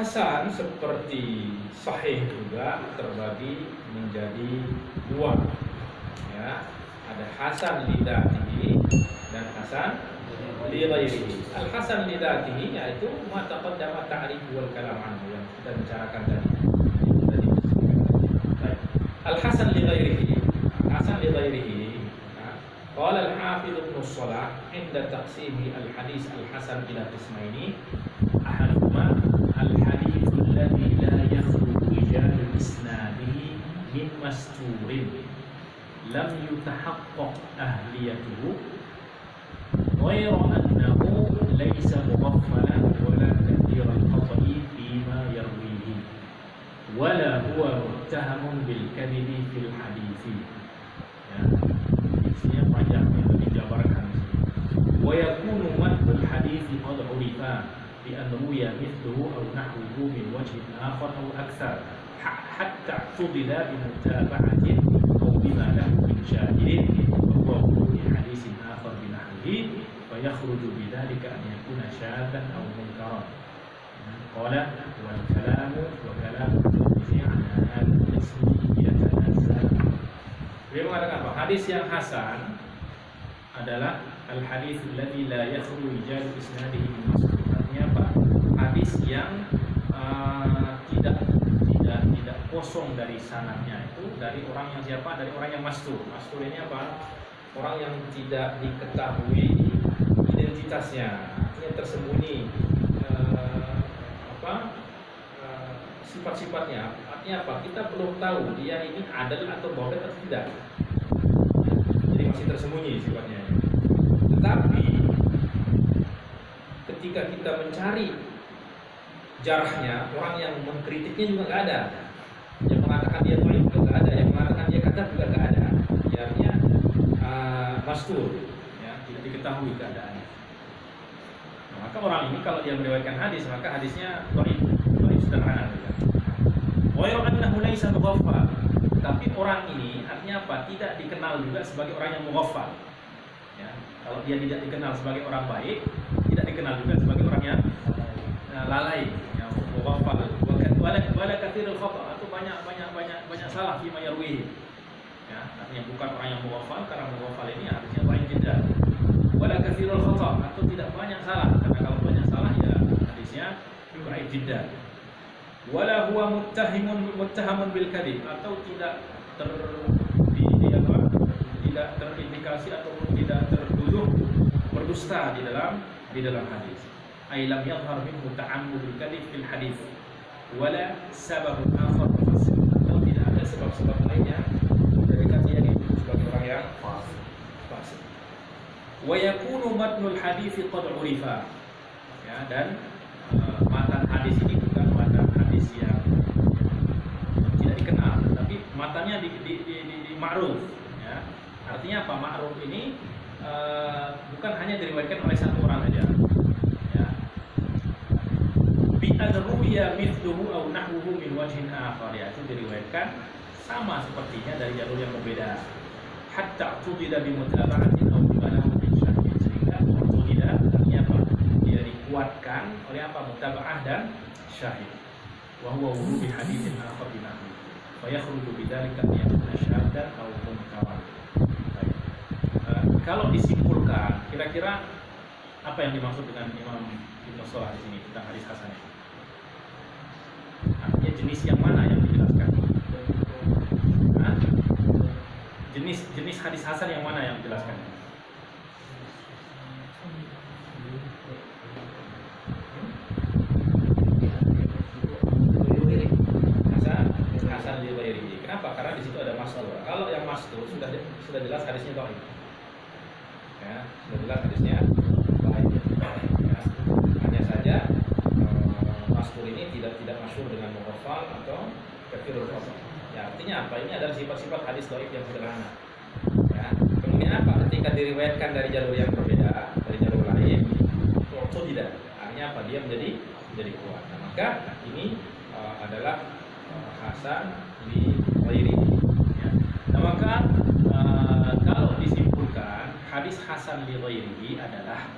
Hasan seperti sahih juga terbagi menjadi dua, ya. Ada hasan li dzatihi dan hasan li ghairihi. Al hasan li dzatihi yaitu ma taqaddama ta'rif wal kalam anhu yang kita bicarakan tadi. Baik. Al hasan li ghairihi. Hasan li ghairihi. Qala al-Hafidz Ibnu Shalah 'inda taqsimi al-hadis al-hasan ila qismaini. Ahaduhuma al-hadits alladhi la yakhruju rijal isnadihi min masturin lam yutahaqqaq ahliyatuhu ghayra annahu laysa mughaffalan wala kathira al-khata'i fima yarwihi wala huwa muttahamun bil kadhibi fil hadithi. Ya, isinya panjang itu dijabarkan. Wa yakunu matnul hadithi qad urifa bi an ruya mithluhu aw nahwuhu min wajhin akhar aw akthar hatta tudila bi mutaba'atin aw bima lahu min syahidin wa huwa min hadithin akhar bi nahwihi fa yakhruju bi dhalika an yakuna syadhan aw munkaran. Qala wal kalamu wa kalamu fi an al-ismi yatanazzal. Beliau mengatakan apa? Hadis yang hasan adalah al-hadits alladzi la yakhruju rijalu isnadihi min mastur. Artinya apa? Hadis yang tidak kosong dari sanadnya, itu dari orang yang siapa? Dari orang yang mastur. Mastur ini apa? Orang yang tidak diketahui identitasnya, artinya tersembunyi sifat-sifatnya. Artinya apa? Kita belum tahu dia ini adil atau bodoh atau tidak. Jadi masih tersembunyi sifatnya. Tetapi ketika kita mencari jarahnya, orang yang mengkritiknya juga nggak ada. Yang mengatakan dia dhaif juga nggak ada. Yang mengatakan dia kadzab juga nggak ada. Artinya mastur, ya, tidak diketahui keadaannya. Nah, maka orang ini kalau dia meriwayatkan hadis, maka hadisnya dhaif sederhana. Wa annahu laisa mughaffal. Tapi orang ini artinya apa? Tidak dikenal juga sebagai orang yang mughaffal. Ya, kalau dia tidak dikenal sebagai orang baik, tidak dikenal juga sebagai orang yang lalai, yang mughaffal. Wala katsirul khata', atau banyak salah fi ma yarwihi. Ya, artinya bukan orang yang mughaffal, karena mughaffal ini artinya baik jiddah. Wala katsirul khata', atau tidak banyak salah, karena kalau banyak salah ya hadisnya baik jiddah. Wala huwa muttahamun bil kadhib, atau tidak terindikasi ataupun tidak tertuduh berdusta di dalam hadis. Ai lam yadhhar minhu ta'ammudul kadhib fil hadis wala sababun akhar mufassir, atau tidak ada sebab-sebab lainnya menjadikan dia dituduh sebagai orang yang fasik. Wa yakunu matnul hadis qad urifa, ya, dan matan hadis ini bukan matan hadis yang tidak dikenal, tapi matannya di ma'ruf, ya. Artinya apa? Ma'ruf ini bukan hanya diriwayatkan oleh satu orang saja, ya. Bi an ruwiya mithluhu aw nahwuhu min wajhin akhar, ya, itu diriwayatkan sama sepertinya dari jalur yang berbeda. Hatta tudila bi mutaba'atin aw bima lahu min syahid, sehingga tudila artinya apa? Dia dikuatkan oleh apa? Mutaba'ah dan syahid. Wa huwa wurudi haditsin akhar bi nahwi. Fa yakhruju bidzalika yakuna syaddan aw munkaran. Kalau disimpulkan, kira-kira apa yang dimaksud dengan Imam Ibnu Shalah di sini tentang hadis hasan ini? Artinya jenis yang mana yang dijelaskan? Jenis hadis hasan yang mana yang dijelaskan? Hasan li ghairihi. Kenapa? Karena di situ ada masalah. Kalau yang mastur sudah jelas hadisnya dhaif. Ya, sudah jelas hadisnya dhaif. Ya. Hanya saja mastur ini tidak masyhur dengan mughaffal atau katsirul khata'. Ya, artinya apa? Ini adalah sifat-sifat hadis dhaif yang sederhana. Ya. Kemudian apa? Ketika diriwayatkan dari jalur yang berbeda, dari jalur lain, itu tidak. Artinya apa? Dia menjadi kuat. Nah, maka ini adalah hasan li ghairihi, ya. Nah, maka kalau disimpulkan hadis hasan li ghairihi adalah,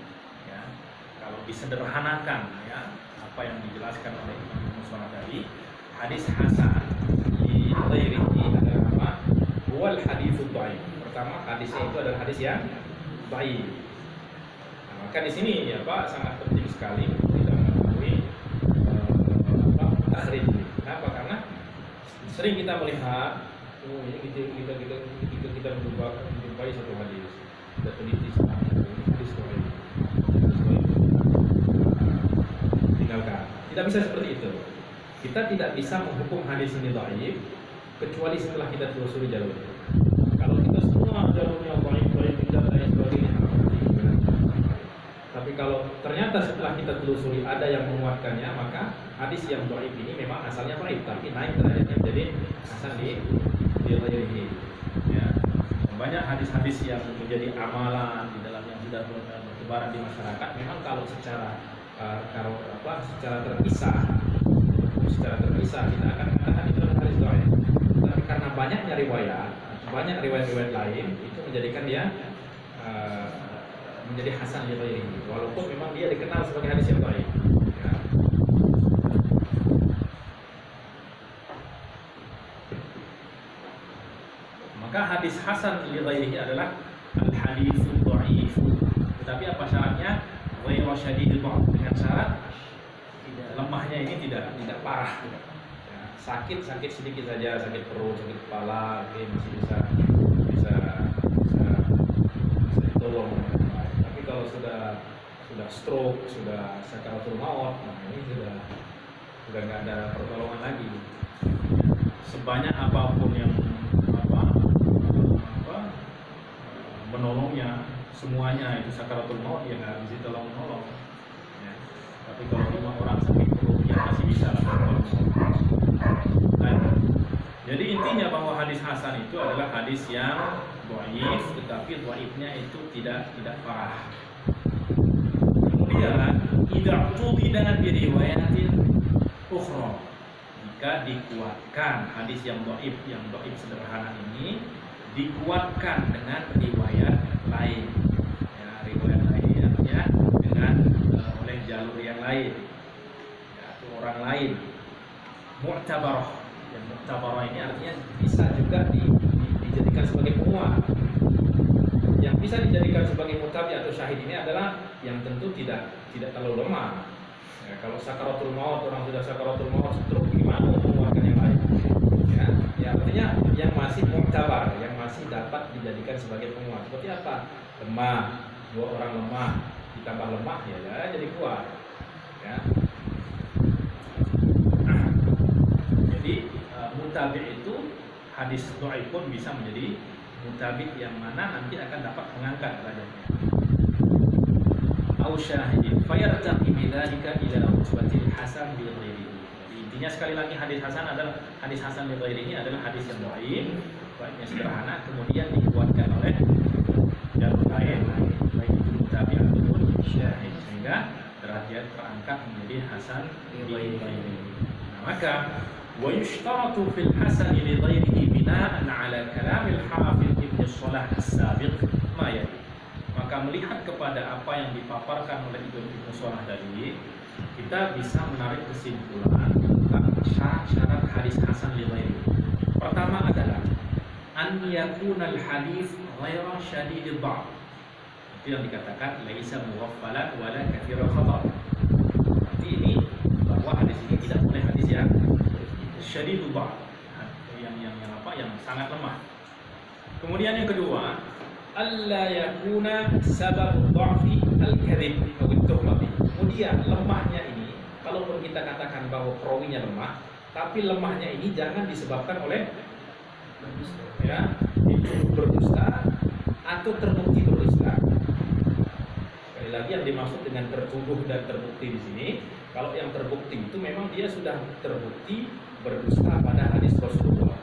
ya, kalau disederhanakan ya apa yang dijelaskan oleh Imam Ibnu Salah tadi, hadis hasan di ghairihi adalah apa? Wal haditsul dhaif. Pertama, hadisnya itu adalah hadis yang dhaif. Nah, maka di sini ya Pak sangat penting sekali kita mengetahui takhrij. Kenapa? Karena sering kita melihat kita menjumpai satu hadis, kita teliti hadis dhaif. Tinggalkan. Tidak bisa seperti itu. Kita tidak bisa menghukum hadis ini dhaif kecuali setelah kita telusuri jalurnya. Kalau kita semua jalurnya dhaif tidak dan sebagainya, tapi kalau ternyata setelah kita telusuri ada yang menguatkannya, maka hadis yang dhaif ini memang asalnya dhaif, tapi naik derajatnya menjadi hasan di ghairihi. Ya. Banyak hadis-hadis yang menjadi amalan di dalam yang sudah bertebaran di masyarakat. Memang kalau secara terpisah kita akan mengatakan itu adalah hadis dhaif. Tapi karena banyaknya riwayat lain itu menjadikan dia menjadi hasan li ghairihi, walaupun memang dia dikenal sebagai hadis yang dhaif. Ya. Maka hadis hasan li ghairihi adalah al-haditsul dhaif. Tetapi apa syaratnya? Ghairu syadidil dha'f, dengan syarat lemahnya ini tidak parah. Ya, sakit sedikit saja, sakit perut, sakit kepala, masih bisa ditolong. Tapi kalau sudah stroke, sudah sakaratul maut, nah ini sudah nggak ada pertolongan lagi. Sebanyak apapun yang menolongnya, semuanya itu sakaratul maut, ya nggak bisa tolong-menolong. Ya. Tapi kalau 5 orang sakit perut, ya masih bisa lah. Nah, jadi intinya bahwa hadis hasan itu adalah hadis yang dhaif, tetapi dhaifnya itu tidak parah. Kemudian idza tu'ida bi riwayatin ukhra, jika dikuatkan hadis yang dhaif sederhana ini dikuatkan dengan riwayat lain. Ya, riwayat lain artinya dengan oleh jalur yang lain, ya, atau orang lain. Mu'tabarah. Yang mu'tabarah ini artinya bisa juga dijadikan sebagai penguat. Yang bisa dijadikan sebagai mutabi atau syahid ini adalah yang tentu tidak terlalu lemah. Ya, kalau sakaratul maut, orang sudah sakaratul maut, stroke, gimana menguatkan yang lain? Ya, artinya yang masih mu'tabar, yang masih dapat dijadikan sebagai penguat. Seperti apa? Lemah, 2 orang lemah ditambah lemah ya jadi kuat. Ya. Jadi mutabi itu hadis dhaif pun bisa menjadi mutabi yang mana nanti akan dapat mengangkat derajatnya. Au syahidin fayartaqi bidzalika ila rutbatil hasan bi ghairihi. Intinya sekali lagi hadis hasan adalah hadis hasan li ghairihi adalah hadis yang dhaif, baiknya sederhana, kemudian dikuatkan oleh jalur lain, baik itu mutabi ataupun syahid, sehingga derajat terangkat menjadi hasan li ghairihi. Nah, maka wa yushtaratu fil hasan li ghairihi bina'an 'ala kalam al-Hafidz Ibnu Shalah as-sabiq ma yali. Maka melihat kepada apa yang dipaparkan oleh Ibnu Shalah tadi, kita bisa menarik kesimpulan tentang syarat-syarat hadis hasan li ghairihi. Pertama adalah an yakunal hadis ghairu syadidid dha'f. Itu yang dikatakan laisa mughaffalan wala katsirul khata'. Arti ini bahwa hadis ini tidak boleh hadis yang syadidud dha'f, yang sangat lemah. Kemudian yang kedua, alla yakuna sababud dha'fi al-kadhib atau tuhmati. Kemudian lemahnya ini, kalaupun kita katakan bahwa perawinya lemah, tapi lemahnya ini jangan disebabkan oleh berdusta atau terbukti berdusta. Sekali lagi yang dimaksud dengan tertuduh dan terbukti di sini, kalau yang terbukti itu memang dia sudah terbukti berdusta pada hadis Rasulullah.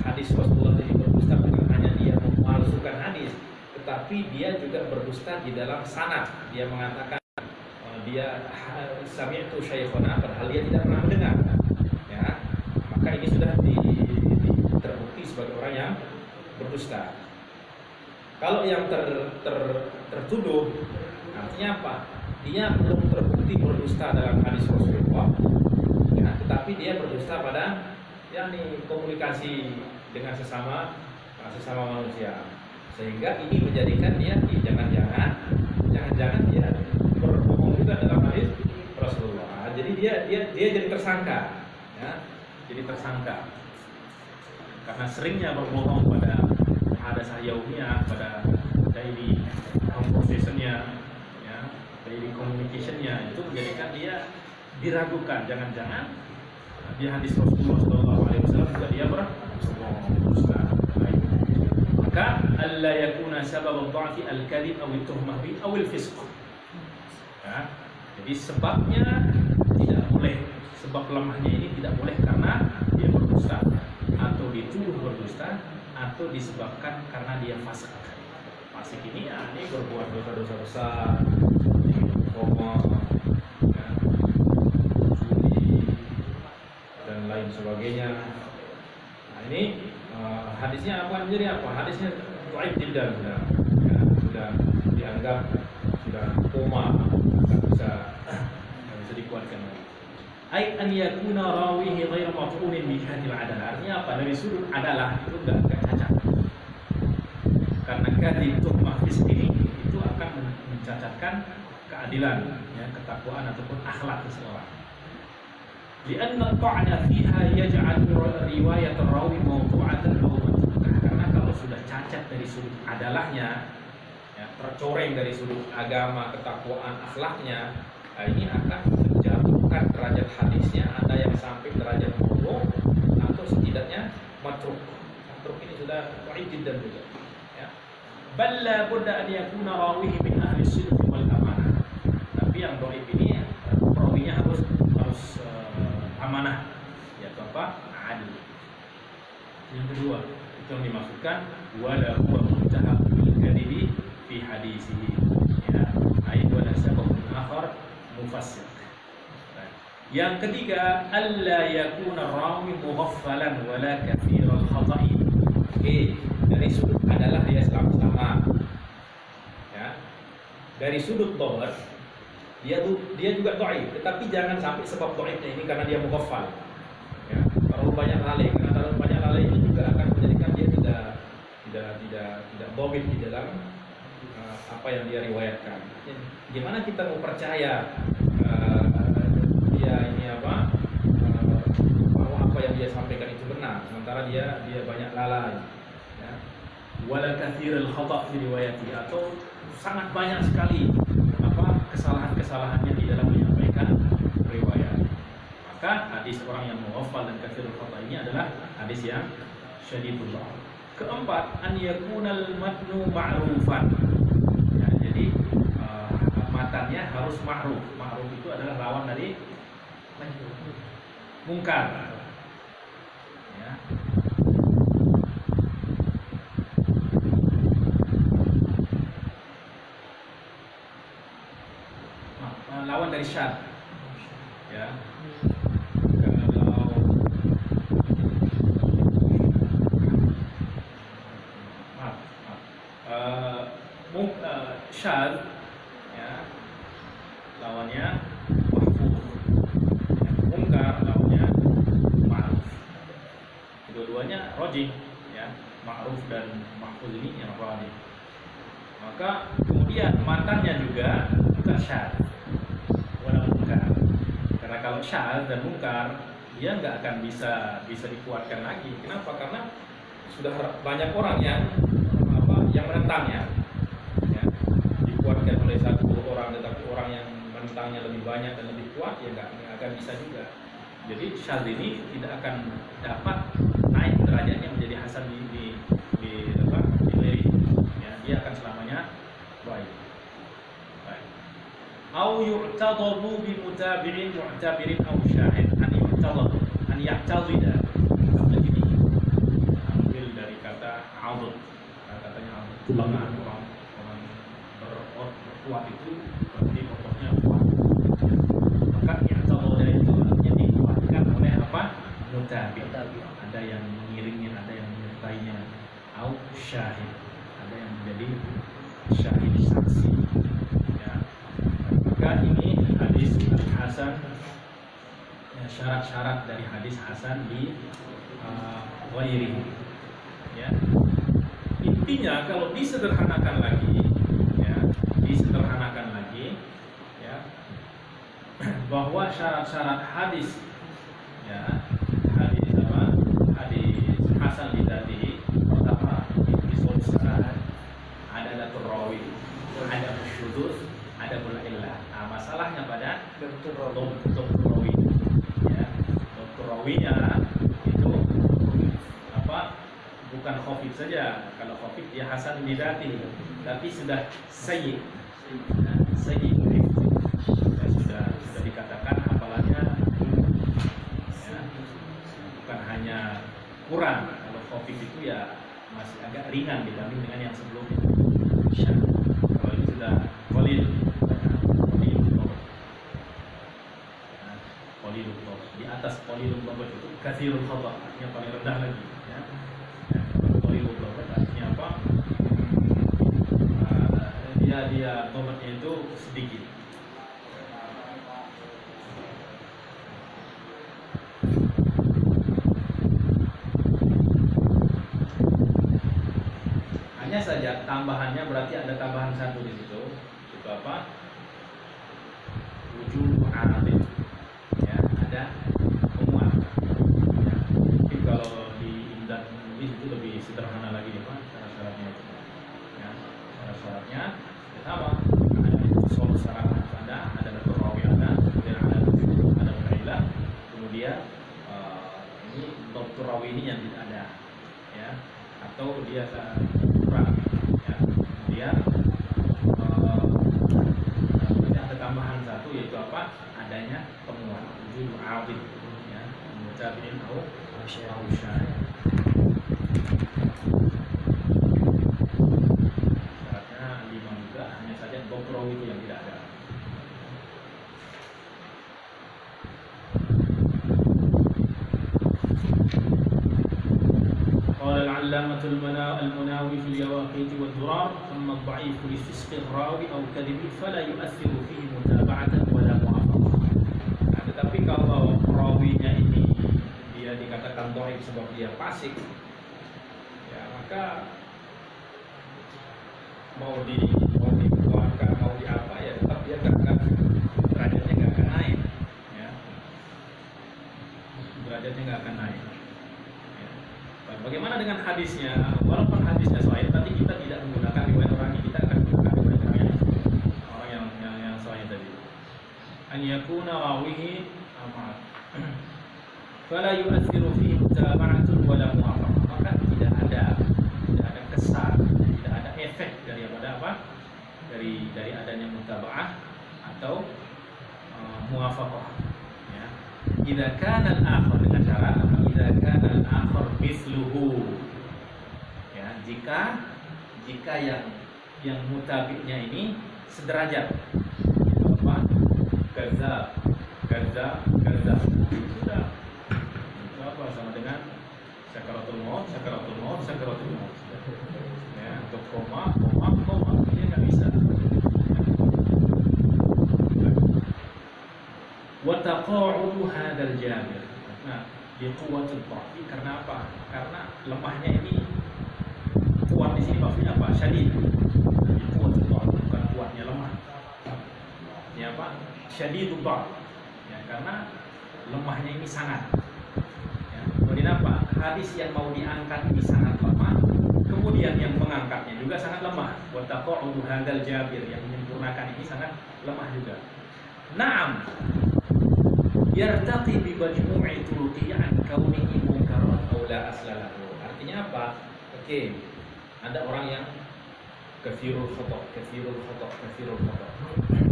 Hadis Rasulullah ini berdusta bukan hanya dia memalsukan hadis, tetapi dia juga berdusta di dalam sanad. Dia mengatakan dia sami'tu syaikhana, padahal dia tidak pernah mendengar. Ya, maka ini sudah terbukti sebagai orang yang berdusta. Kalau yang tertuduh, artinya apa? dia belum terbukti berdusta dalam hadis Rasulullah, ya, tetapi dia berdusta pada yakni komunikasi dengan sesama manusia, sehingga ini menjadikan dia jangan-jangan dia berbohong juga dalam hadis Rasulullah. Jadi dia jadi tersangka, ya, jadi tersangka karena seringnya berbohong pada hadasah yaumiyah, pada daily conversation-nya, ya, daily communication-nya, itu menjadikan dia diragukan, jangan-jangan di hadis Rasulullah SAW juga dia berdusta. Maka alla yakuna sabab ad-dha'fi al-kadhib aw at-tuhmah bi aw al-fisq. Ya, jadi sebabnya tidak boleh, sebab lemahnya ini tidak boleh karena dia berdusta atau dituduh berdusta atau disebabkan karena dia fasik. Fasik ini ya, ini berbuat dosa-dosa besar, bohong, ya, judi dan lain sebagainya. Nah, ini hadisnya apa menjadi apa? Hadisnya dhaif jiddan, ya, sudah dianggap sudah koma, tidak bisa dikuatkan lagi. Ai an yakuna rawihi ghairu maf'ulin bi hadil adalah. Artinya apa? Dari sudut adalah itu enggak cacat. Karena kadhib tuhmah fisq ini itu akan mencacatkan keadilan, ya, ketakwaan ataupun akhlak seseorang. Lianna ta'na fiha yaj'al riwayat ar-rawi mawdu'atan aw matruka. Karena kalau sudah cacat dari sudut adalahnya, ya, tercoreng dari sudut agama, ketakwaan, akhlaknya, ini akan menjatuhkan derajat hadisnya, ada yang sampai derajat maudhu atau setidaknya matruk. Matruk ini sudah dhaif jiddan juga, ya. Bal la budda an yakuna rawihi min ahli sidq wal amanah. Tapi yang dhaif ini rawinya harus amanah, yaitu apa? Adil. Yang kedua, itu yang dimaksudkan wala huwa muttaham bil kadhibi fi hadisihi, ya, ai wa nasabun akhar mufassir. Yang ketiga, alla yakuna rawi mughaffalan wala katsiral khata'i. Dari sudut adalah dia sama-sama, ya. Dari sudut dhahr dia juga dhaif, tetapi jangan sampai sebab dhaifnya ini karena dia mughaffal, ya. Terlalu banyak lalai, karena terlalu banyak lalai ini juga akan menjadikan dia tidak dhabit di dalam apa yang dia riwayatkan. Gimana kita mau percaya dia ini apa, bahwa apa yang dia sampaikan itu benar, sementara dia banyak lalai, ya. Wala katsirul khata' fi riwayati, atau sangat banyak sekali apa kesalahan-kesalahannya di dalam menyampaikan riwayat. Maka hadis orang yang mughafal dan katsirul khata' ini adalah hadis yang syadidul dha'f. Keempat, an yakunal matnu ma'rufan. Ya, jadi matannya harus ma'ruf. Ma'ruf itu adalah lawan dari mungkar, ya. Lawan dari syadz, ya. Syadz, ya, lawannya mahfuz, ya, mungkar lawannya ma'ruf. Kedua-duanya rajih, ya, ma'ruf dan mahfuz ini yang rajih. Maka kemudian matanya juga bukan syadz wala mungkar. Karena kalau syadz dan mungkar dia nggak akan bisa dikuatkan lagi. Kenapa? Karena sudah banyak orang yang menentangnya, ya, dikuatkan oleh satu orang, tetapi orang yang menentangnya lebih banyak dan lebih kuat, ya nggak akan bisa juga. Jadi syadz ini tidak akan dapat naik derajatnya menjadi hasan di lirik, ya, dia akan selamanya baik. Au yu'tadadu bi mutabi'in mu'tabirin aw syahid, an ya'tadida. Ini ambil dari kata 'adud. Katanya tulangan orang berkuat itu berarti pokoknya kuat. Maka i'tadada itu artinya dikuatkan oleh apa? Mutabi'. Ada yang mengiringnya, ada yang menyertainya. Au syahid, ada yang menjadi syahid saksi, ya. Maka hasan, ya, syarat-syarat dari hadis hasan di ghairihi. Ya. Intinya kalau disederhanakan lagi, ya, ya, bahwa syarat-syarat hadis, ya, hadis hasan lidati, pertama episode syarat ada rawi, ada syuduz, ada illah. Nah, masalahnya pada dokter rawi, ya, dokter rawinya itu bukan khafif saja. Kalau khafif dia hasan lidati, tapi sudah sayyi, sayyi sudah dikatakan hafalannya, ya, bukan hanya kurang. Kalau khafif itu ya masih agak ringan dibanding dengan yang sebelumnya. Ya. Kalau itu sudah qalil, di atas qalilul dhabt itu katsirul khata', yang paling rendah lagi, ya. Qalilul dhabt artinya apa? Dia dhabatnya itu sedikit. Hanya saja tambahannya berarti ada tambahan satu di situ. Itu apa? Wujud arabin. Ya, ada penguat. Ya. Mungkin kalau di imdad itu lebih sederhana lagi ya Pak, syarat-syaratnya itu. Ya, syarat-syaratnya sama. Ada usul syarat ada rawi ada, kemudian ada illah, kemudian ini dokter rawi ini yang tidak ada, ya, atau dia kurang, ya. Kemudian ada tambahan satu yaitu apa? Adanya temuan wujud awid, ya, mutabi'in atau syai'. Syaratnya 5 juga, hanya saja dokter rawi itu yang tidak ada. قال العلامة المناوي في اليواقيت والدرار ثم الضعيف لفسق الراوي أو كذبه فلا يؤثر فيه متابعة ولا موافقة. Nah, tetapi kalau rawinya ini dia dikatakan dhaif sebab dia fasik, ya maka mau dikeluarkan mau di apa ya tetap dia derajatnya nggak akan naik, ya. Derajatnya nggak akan naik. Bagaimana dengan hadisnya? Walaupun hadisnya sahih, tapi kita tidak menggunakan riwayat orang ini, kita akan menggunakan riwayat orang yang sahih tadi. An yakuna rawihi amat, fala yu'athiru fihi mutaba'atun wala muwafaqah. Maka tidak ada kesan, tidak ada efek daripada apa? Dari adanya mutaba'ah atau muwafaqah. Ya. Idza kana al-akhar dengan syarat idza kana al-akhar mithluhu, ya, jika yang mutabi'nya ini sederajat, apa? Kadzab sudah apa sama dengan sakaratul maut, ya, untuk koma dia nggak bisa. Wa taqa'udu hadzal jabir. Nah, biquwatul dhafi, karena apa? Karena lemahnya ini, kuat di sini maksudnya apa? Syadid. Biquwatul dhafi bukan kuatnya lemah. Ya apa? Syadidul dhaf. Ya, karena lemahnya ini sangat. Ya, kemudian apa? Hadis yang mau diangkat ini sangat lemah. Kemudian yang mengangkatnya juga sangat lemah. Wa taqa'udu hadzal jabir, yang menyempurnakan ini sangat lemah juga. Naam. Yartaqi bi majmu'i turuqi an kaunihi munkaran aw la asla lahu. Artinya apa? Oke, ada orang yang katsirul khata'.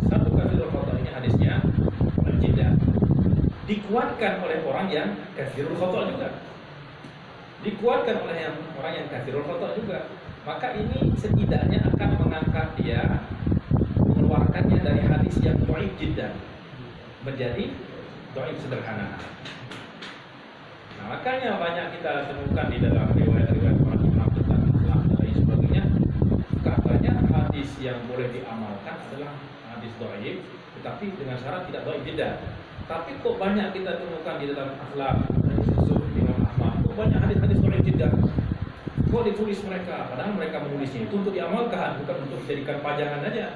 Satu katsirul khata' ini hadisnya jiddah. Dikuatkan oleh orang yang katsirul khata' juga. Dikuatkan oleh orang yang katsirul khata' juga. Maka ini setidaknya akan mengangkat dia, mengeluarkannya dari hadis yang dhaif jiddan menjadi dhaif sederhana. Nah, makanya banyak kita temukan di dalam riwayat-riwayat para imam tentang akhlak dan lain sebagainya, katanya hadis hadis yang boleh diamalkan adalah hadis dhaif, tetapi dengan syarat tidak dhaif jiddan. Tapi kok banyak kita temukan di dalam akhlak Zuhd Imam Ahmad, kok banyak hadis-hadis dhaif jiddan. Kok ditulis mereka, padahal mereka menulisnya itu untuk diamalkan, bukan untuk dijadikan pajangan aja.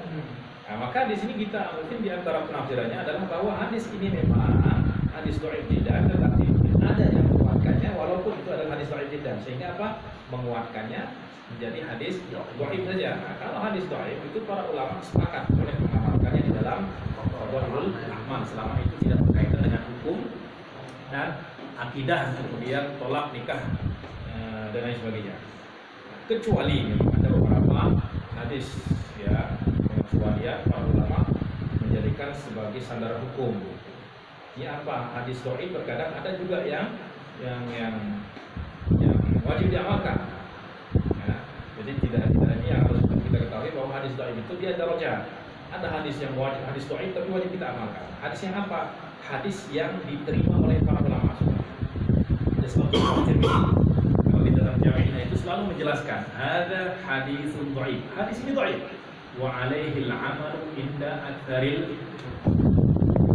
Nah, maka di sini kita mungkin di antara penafsirannya adalah bahwa hadis ini memang hadis dhaif jiddan, tetapi ada yang menguatkannya walaupun itu adalah hadis dhaif jiddan, sehingga apa? Menguatkannya menjadi hadis dhaif saja. Nah, kalau hadis dhaif itu para ulama sepakat boleh mengamalkannya di dalam Fadhailul A'mal selama itu tidak berkaitan dengan hukum dan akidah, kemudian tolak nikah dan lain sebagainya. Kecuali ada beberapa hadis ya pengecualian para ulama menjadikan sebagai sandaran hukum. Ya apa? Hadis dhaif terkadang ada juga yang wajib diamalkan. Ya, jadi tidak ini yang harus kita ketahui bahwa hadis dhaif itu dia darajat. Ada hadis yang wajib, hadis dhaif tapi wajib kita amalkan. Hadis yang apa? Hadis yang diterima oleh para ulama. Ada sebab kalau di dalam jami'nya itu selalu menjelaskan ada hadisun dhaif. Hadis ini dhaif. Wa alaihi al-'amalu inda aktsaril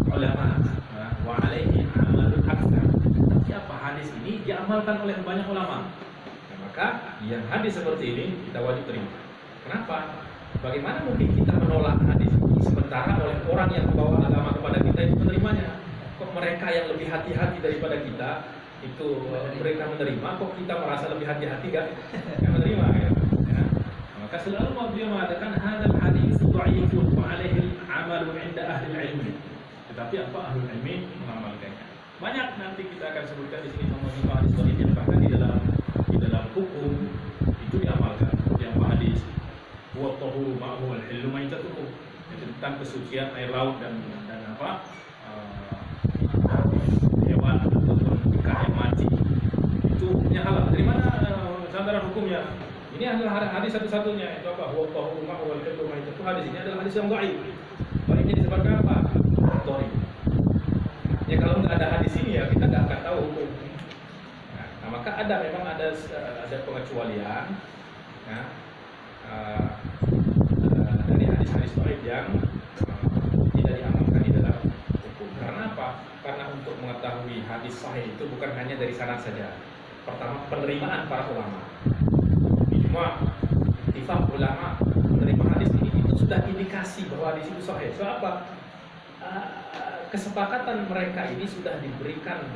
ulama. Wa alaihi amalul aktsar. Tapi apa hadis ini diamalkan oleh banyak ulama. Nah, maka yang hadis seperti ini kita wajib terima. Kenapa? Bagaimana mungkin kita menolak hadis ini sementara oleh orang yang membawa agama kepada kita itu menerimanya? Kok mereka yang lebih hati-hati daripada kita itu mereka menerima, kok kita merasa lebih hati-hati gak menerima ya? Ya. Maka selalu dia mengatakan hadal hadis dhaifun wa alaihi al-'amalu 'inda ahli al-'ilm. Tetapi apa ahli ilmi mengamalkannya? Banyak nanti kita akan sebutkan di sini contoh-contoh hadis dhaif yang bahkan di dalam hukum itu diamalkan. Yang hadis wa tahuru ma'hu al-hillu maitatuhu, tentang kesucian air laut dan apa hewan atau ikan yang mati itu hukumnya halal. Dari mana sandaran hukumnya? Ini adalah hadis satu-satunya. Itu apa? Wa tahuru ma'hu al-hillu maitatuhu. Hadis ini adalah hadis yang dhaif. Dhaifnya disebabkan apa? Dhaif. Ya kalau nggak ada hadis ini ya kita nggak akan tahu hukum. Nah, maka memang ada pengecualian. Ya. Dari hadis-hadis dhaif yang tidak diamalkan di dalam hukum. Karena apa? Karena untuk mengetahui hadis sahih itu bukan hanya dari sanad saja. Pertama, penerimaan para ulama. Ijma', ittifaq ulama menerima hadis ini itu sudah indikasi bahwa hadis itu sahih. So apa? Kesepakatan mereka ini sudah diberikan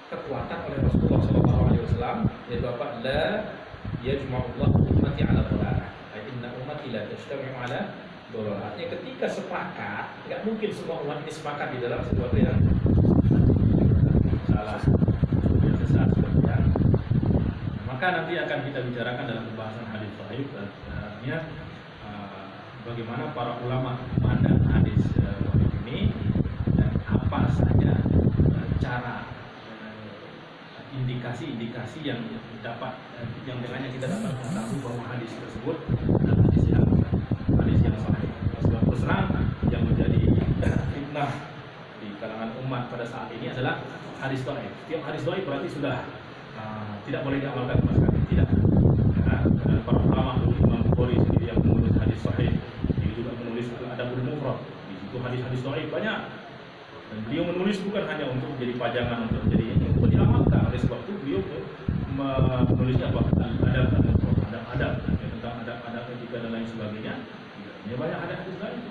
kekuatan oleh Rasulullah SAW, yaitu apa? La yajma'ullahu ummati 'ala dhalalah. Inna ummati la tajtami'u 'ala dhalalah. Artinya ketika sepakat, enggak mungkin semua umat ini sepakat di dalam sesuatu yang salah, yang sesat seperti yang. Maka nanti akan kita bicarakan dalam pembahasan hadis dhaif, artinya bagaimana para ulama memandang hadis dhaif ini dan apa saja cara indikasi-indikasi yang dapat yang dengannya kita dapat mengetahui bahwa hadis tersebut adalah hadis yang sahih. Sebab terserang yang menjadi fitnah di kalangan umat pada saat ini adalah hadis dhaif. Tiap hadis dhaif berarti sudah tidak boleh diamalkan sama sekali. Tidak. Ya, para ulama Imam Bukhari sendiri yang menulis hadis sahih, dia juga menulis Al-Adabul Mufrad. Di situ hadis-hadis dhaif banyak. Dan beliau menulis bukan hanya untuk menjadi pajangan, untuk menjadi ini, untuk diamalkan. Oleh sebab itu beliau menulisnya apa? Adab-adab tentang adab-adab etika dan lain sebagainya. Ya banyak hadis lain.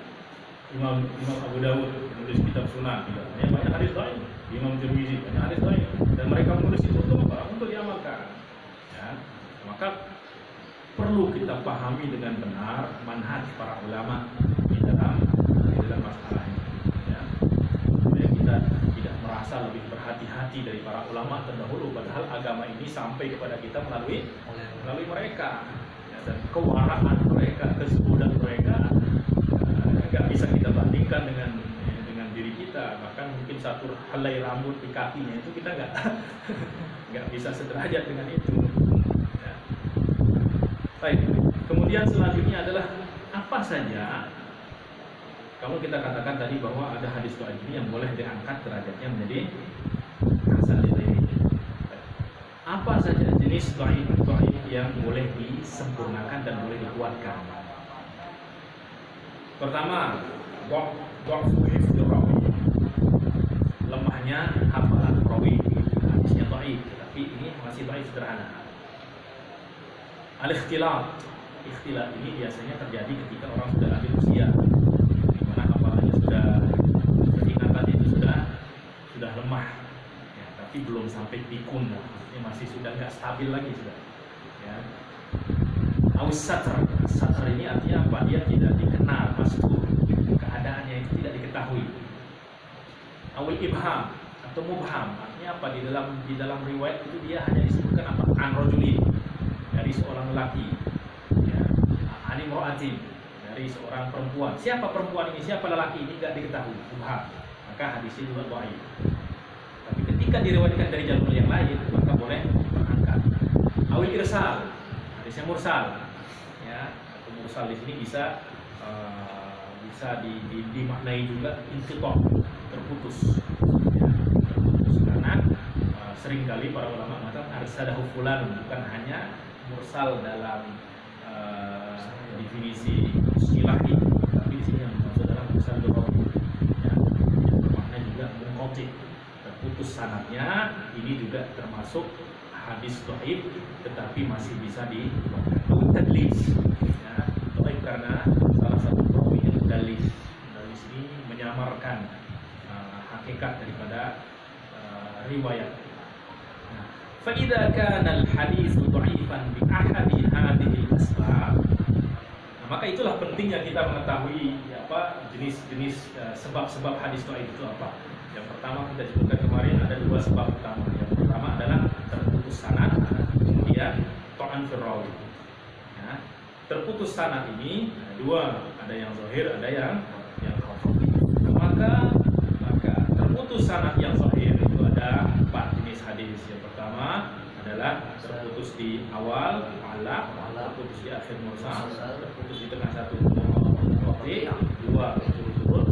Imam Abu Dawud menulis kitab Sunan, ya banyak hadis lain. Imam Tirmizi banyak hadis lain. Dan mereka menulis itu untuk apa? Untuk diamalkan. Ya. Maka perlu kita pahami dengan benar manhaj para ulama di dalam masalah ini. Kita tidak merasa lebih berhati-hati dari para ulama terdahulu, padahal agama ini sampai kepada kita melalui mereka, ya, dan kewaraan mereka, kesubudan mereka nggak bisa kita bandingkan dengan diri kita. Bahkan mungkin satu helai rambut di kakinya itu kita nggak bisa sederajat dengan itu. Ya. Baik. Kemudian selanjutnya adalah apa saja. Kalau kita katakan tadi bahwa ada hadis dhaif ini yang boleh diangkat derajatnya menjadi hasan li ghairihi. Apa saja jenis dhaif yang boleh disempurnakan dan boleh dikuatkan? Pertama, dha'fu hifdz rawi, lemahnya hafalan perawi. Hadisnya dhaif, tapi ini masih dhaif sederhana. Al-ikhtilat, ikhtilat ini biasanya terjadi ketika orang sudah lanjut usia, di mana hafalannya sudah, ingatan itu sudah lemah, ya, tapi belum sampai pikun, ini masih sudah nggak stabil lagi sudah. Ya. Aus-satr, satr ini artinya apa? Dia tidak dikenal, mastur, keadaannya itu tidak diketahui. Awil ibham atau mubham, artinya apa? Di dalam riwayat itu dia hanya disebutkan apa? An rajulin, dari seorang lelaki, ya. An imra'atin, dari seorang perempuan. Siapa perempuan ini? Siapa lelaki ini? Tidak diketahui, mubham. Maka hadis ini juga dhaif. Tapi ketika diriwayatkan dari jalur yang lain, maka boleh terangkat. Awil irsal, hadisnya mursal, ya. Atau mursal di sini bisa dimaknai juga inqita', terputus, ya, terputus karena seringkali para ulama mengatakan arsadahu fulan, bukan hanya mursal dalam definisi istilahi, tapi di sini yang dimaksud adalah mursal lughawi, ya, yang bermakna juga munqati', terputus sanadnya. Ini juga termasuk hadis dhaif, tetapi masih bisa dilakukan. Tadlis, ya, dhaif karena salah satu perawi yang tadlis. Tadlis ini menyamarkan hakikat daripada riwayat. Fa idza kana al-hadits dha'ifan bi ahadi hadhihi al-asbab, maka itulah pentingnya kita mengetahui apa jenis-jenis sebab-sebab hadis dhaif itu apa. Yang pertama kita sebutkan kemarin ada dua sebab utama. Yang pertama adalah terputus sanad, kemudian ta'an fil rawi. Ya, terputus sanad ini ada dua, ada yang zahir, ada yang khafi. Maka terputus sanad yang zahir itu ada 4 jenis hadis. Yang pertama adalah terputus di awal, mu'allaq, terputus di akhir mursal, terputus di tengah satu khafi, dua berturut-turut.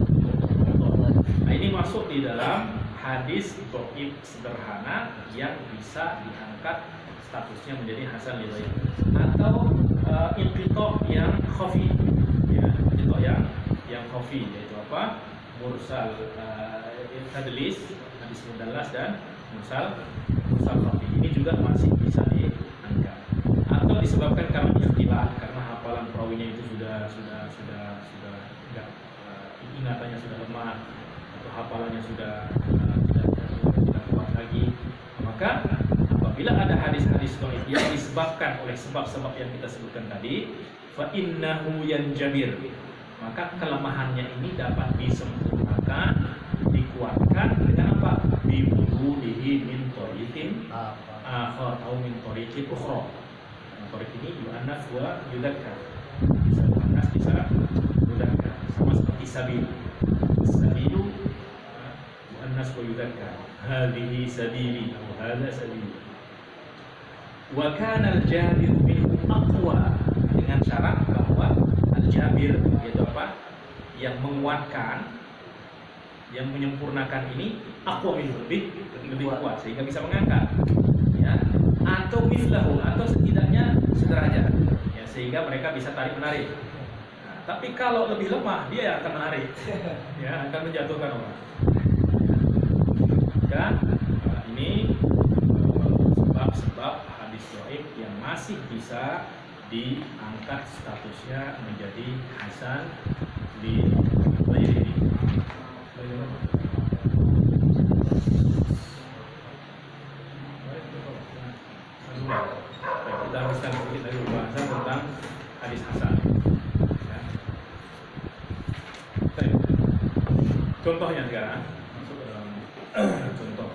Nah, ini masuk di dalam hadis dhaif sederhana yang bisa diangkat statusnya menjadi hasan li ghairi, atau inqita' yang khafi, ya, inqita' yang khafi, yaitu apa? Mursal tadlis, hadis mudallas, dan mursal khafi. Ini juga masih bisa diangkat. Atau disebabkan karena ikhtilaf, karena hafalan perawinya itu sudah enggak, ingatannya sudah lemah, atau hafalannya sudah tidak kuat lagi. Maka apabila ada hadis-hadis dhaif yang disebabkan oleh sebab-sebab yang kita sebutkan tadi, fa innahu yanjabir, maka kelemahannya ini dapat disempurnakan, dikuatkan dengan apa? Bi wudu'ihi min thariqin akhar atau min thariqin ukhra. Thariq ini yu'annas wa yudzakkar, bisa yu'annas, bisa yudzakkar, sama seperti sabil. Sabilu yu'annas wa yudzakkar, hadhihi sabili atau hadza sabili. Wa kana al-jabir minhu aqwa, dengan syarat bahwa al-jabir yaitu apa? Yang menguatkan, yang menyempurnakan ini aqwa minhu, lebih kuat sehingga bisa mengangkat, ya, atau mislahu, atau setidaknya sederajat, ya, sehingga mereka bisa tarik menarik. Nah, tapi kalau lebih lemah dia yang akan menarik, ya, akan menjatuhkan orang. Dan ini sebab-sebab hadis dhaif yang masih bisa diangkat statusnya menjadi hasan li ghairihi. Kita haruskan sedikit lagi pembahasan tentang hadis hasan. Ya. Contohnya sekarang masuk ke dalam contoh.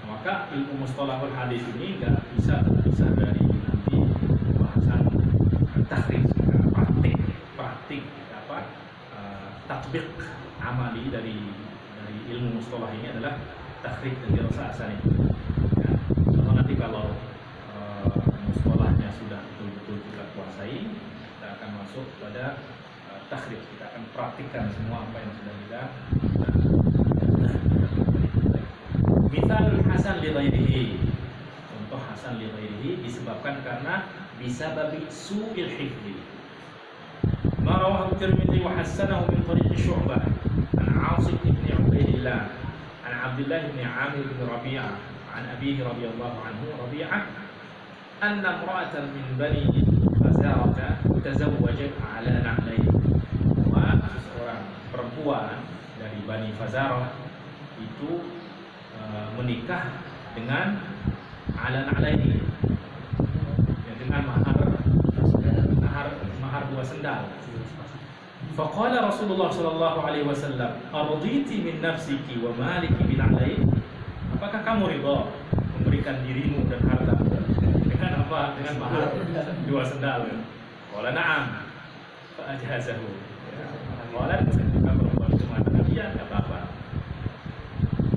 Maka ilmu mustalahul hadis ini nggak bisa terpisah dari nanti pembahasan takhrij, praktik apa, tatbiq amali dari ilmu mustalah ini adalah takhrij dan dirasa asani. Ya, nanti kalau mustalahnya sudah betul-betul kita kuasai, kita akan masuk pada takhrij, kita akan praktikkan semua apa yang sudah kita. Misal hasan li ghairihi, contoh hasan li ghairihi disebabkan karena bisa babi su'il hifdzi, ما رواه الترمذي وحسنه من طريق شعبة عن عاصم بن عبيد الله عن عبد الله بن عامر بن ربيعة عن أبيه رضي الله عنه ربيعة أن امرأة من بني فزارة تزوجت على نعلين. Seorang perempuan dari Bani Fazarah itu menikah dengan ala na'laini, ya, dengan mahar dua sendal. Faqala Rasulullah sallallahu alaihi wasallam, "Arditi min nafsiki wa maliki bil alain?" Apakah kamu ridha memberikan dirimu dan harta dengan apa? Dengan mahar dua sendal. Qala na'am. Fa ajazahu. Qala ketika perempuan itu mengatakan iya, enggak apa-apa.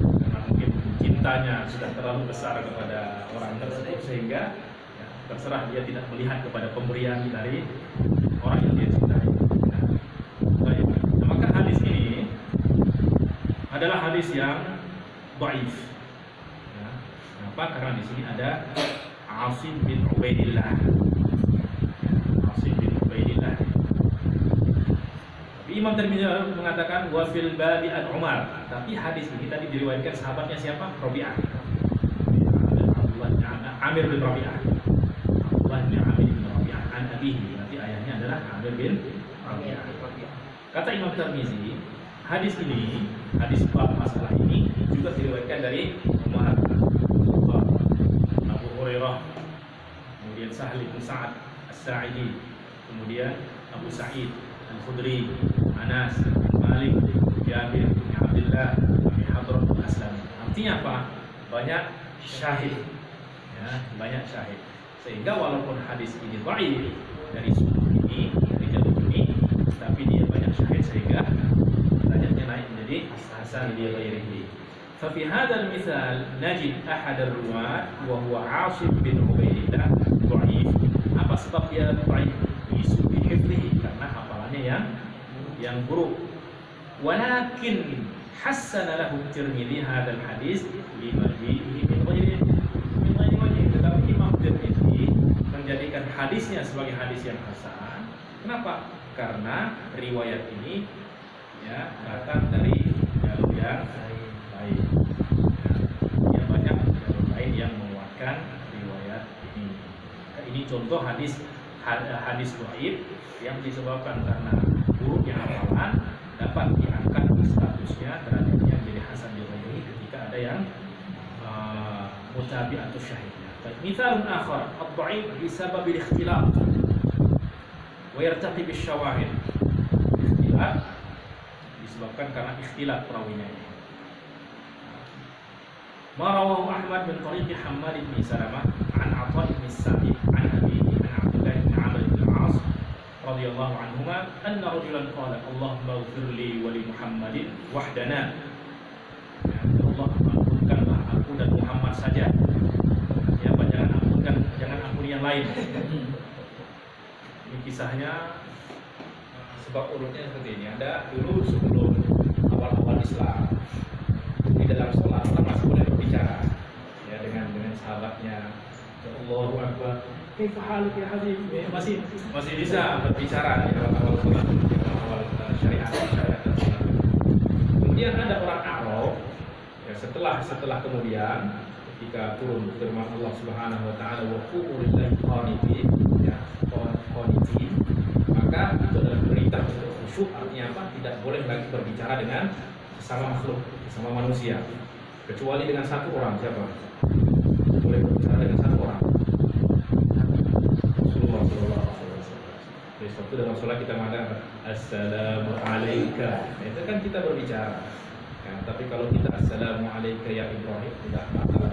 Karena mungkin cintanya sudah terlalu besar kepada orang tersebut sehingga ya, terserah dia tidak melihat kepada pemberian dari orang yang dia cintai. Baik. Nah, maka hadis ini adalah hadis yang dhaif. Ya. Kenapa? Karena di sini ada Asim bin Ubaidillah. Asim bin Ubaidillah. Tapi Imam Tirmidzi mengatakan wa fil babi an Umar. Tapi hadis ini tadi diriwayatkan sahabatnya siapa? Rabi'ah. Abdullah bin Amir bin Rabi'ah. Abdullah bin Amir bin Rabi'ah an abihi. Nanti ayahnya adalah Amir bin Rabi'ah. Kata Imam Tirmidzi, hadis ini, hadis bab masalah ini juga diriwayatkan dari Umar, Abu Hurairah, kemudian Sahal bin Sa'ad As-Sa'idi, kemudian Abu Sa'id Al-Khudri, Anas, Malik, Jabir, Abdullah, Abi Hadrat Al-Aslam. Artinya apa? Banyak syahid, ya, banyak syahid. Sehingga walaupun hadis ini dhaif dari sudut ini, dari jalur ini, tapi dia banyak syahid sehingga derajatnya naik menjadi hasan li ghairihi. Fa fi hadzal misal najid ahad ar-ruwat wa huwa Asim bin Ubaidillah dhaif. Apa sebab dia dhaif? Lisu'i hifdhihi, karena hafalannya yang buruk. Walakin hassana lahu Tirmidzi hadzal hadis lima jihi min ghairi wajh. Tetapi Imam Tirmidzi menjadikan hadisnya sebagai hadis yang hasan. Kenapa? Karena riwayat ini ya datang dari jalur yang lain. Ya, banyak jalur lain yang menguatkan riwayat ini. Nah, ini contoh hadis dhaif yang disebabkan karena buruknya hafalan dapat diangkat statusnya derajatnya menjadi hasan li ghairihi ketika ada yang mutabi atau syahidnya. Mithalun akhar ad-dhaif bisabab al-ikhtilaf wa yartaqi bisyawahid. Ikhtilaf disebabkan karena ikhtilaf perawinya ini. Ma rawahu Ahmad bin Tariq Hammad bin Salamah an Atha bin Sa'id an abihi an Abdullah bin Amr bin Al-'As radhiyallahu anhuma anna rajulan qala Allahumma ighfir li wa li Muhammadin wahdana. Ya, Allah ampunkanlah aku dan Muhammad saja. Ya, jangan ampuni yang lain. Ini kisahnya sebab urutnya seperti ini. Ada dulu sebelum awal-awal Islam di dalam sholat orang masih boleh berbicara ya dengan sahabatnya. Ya Allahu Akbar. Kaifa haluk ya Habib? Masih bisa berbicara di awal-awal sholat, di awal syariat. Kemudian ada orang Arab ya, setelah kemudian ketika turun firman Allah Subhanahu wa taala wa qumu lillahi qanitin ya qanitin, maka itu adalah perintah untuk khusyuk. Artinya apa? Tidak boleh lagi berbicara dengan sesama makhluk, sesama manusia, kecuali dengan satu orang. Siapa? Boleh berbicara dengan satu orang. Rasulullah sallallahu alaihi wasallam. Jadi waktu dalam sholat kita mengatakan assalamu alayka, itu kan kita berbicara. Ya, tapi kalau kita assalamu alayka ya Ibrahim tidak batal,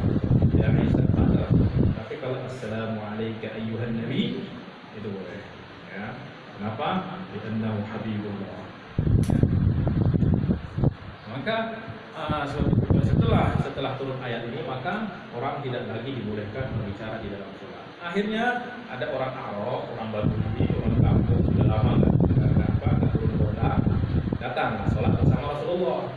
ya Isa batal. Tapi kalau assalamu alayka ayyuhan nabi itu boleh. Ya. Kenapa? Li'annahu habibullah. Maka setelah turun ayat ini, maka orang tidak lagi dibolehkan berbicara di dalam sholat. Akhirnya ada orang Arab, orang Badui, orang kampung sudah lama nggak turun kota, datang sholat bersama Rasulullah.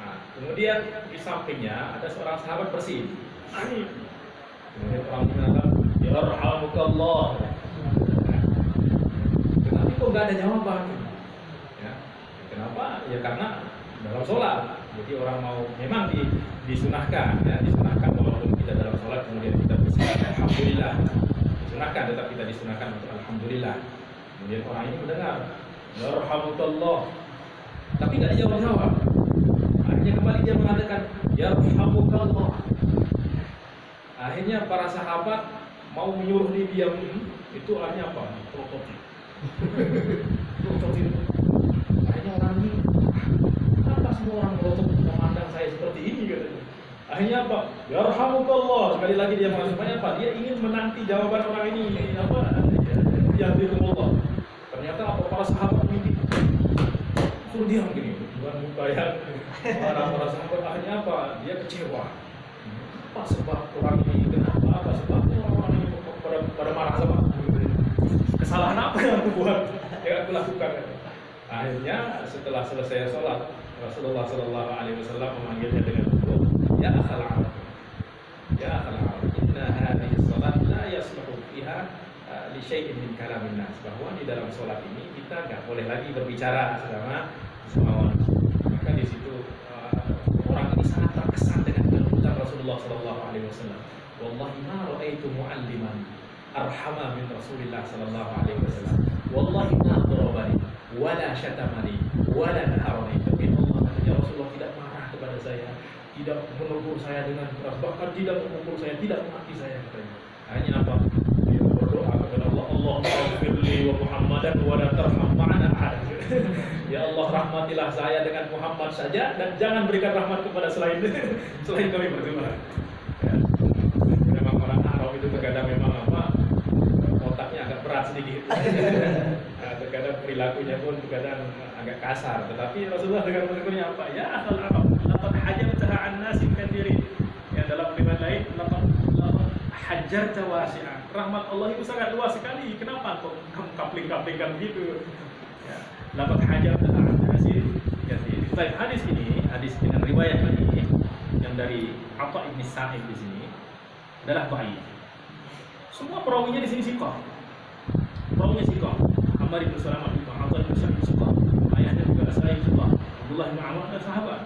Nah, kemudian di sampingnya ada seorang sahabat bersin. Kemudian orang mengatakan, ya rahmukallah. Tetapi kok nggak ada jawaban. Ya. Kenapa? Ya karena dalam sholat. Jadi orang mau memang disunahkan, ya, disunahkan walaupun kita dalam sholat kemudian kita bersikap alhamdulillah, disunahkan, tetap kita disunahkan untuk alhamdulillah. Kemudian orang ini mendengar, yarhamukallah, tapi nggak dijawab-jawab. Akhirnya kembali dia mengatakan, yarhamukallah. Akhirnya para sahabat mau menyuruh dia diam. Itu artinya apa? Prototip. Prototip. Akhirnya orang ini, kenapa semua orang merotot memandang saya seperti ini, katanya. Akhirnya apa? Yarhamukallah. Sekali lagi dia mengatakan apa? Dia ingin menanti jawaban orang ini. Apa? Ya Allah. Ternyata apa? Para sahabat ini suruh diam gini. Bukan bayar para sahabat. Akhirnya apa? Dia kecewa. Apa sebab orang ini? Kenapa? Apa sebabnya orang ini pada marah sama aku? Kesalahan apa yang aku buat? Yang aku lakukan? Akhirnya setelah selesai sholat, Rasulullah Shallallahu Alaihi Wasallam memanggilnya dengan lembut, ya akhal Arab, ya akhal Arab, inna hadhihi sholat la yasluhu fiha li syai'in min kalamin nas. Bahwa di dalam sholat ini kita nggak boleh lagi berbicara sama manusia. Maka di situ orang ini sangat terkesan dengan kelembutan Rasulullah Shallallahu Alaihi Wasallam. Wallahi ma ra'aitu mu'alliman arhama min Rasulillah Shallallahu Alaihi Wasallam. Wallahi ma darabani wala syatamani wala naharani. Tapi Allah katanya Rasulullah tidak marah kepada saya, tidak menegur saya dengan keras, bahkan tidak memukul saya, tidak memaki saya, katanya. Hanya apa? Dia berdoa kepada Allah, Allahumma ighfirli wa Muhammadan wa la tarham ma'ana ahad. Ya Allah, rahmatilah saya dengan Muhammad saja dan jangan berikan rahmat kepada selain kami berdua. Ya. Memang orang Arab itu terkadang memang apa? Otaknya agak berat sedikit. Terkadang perilakunya pun terkadang agak kasar, tetapi Rasulullah dengan menegurnya apa? Ya akhal Arab, laqad hajjartaha an nasin katsirin. Ya, dalam riwayat lain, laqad hajjarta wasi'an. Rahmat Allah itu sangat luas sekali. Kenapa kok kamu kapling-kaplingkan gitu? Ya, laqad hajjartaha an nasin katsirin. Baik, hadis ini, hadis dengan riwayat ini yang dari Atha bin Sa'id di sini adalah dhaif. Semua perawinya di sini siqah. Perawinya siqah. Ammar bin Salamah bin Atha bin Sa'id siqah. Ayahnya juga Sa'id siqah. Abdullah bin Amr dan sahabat.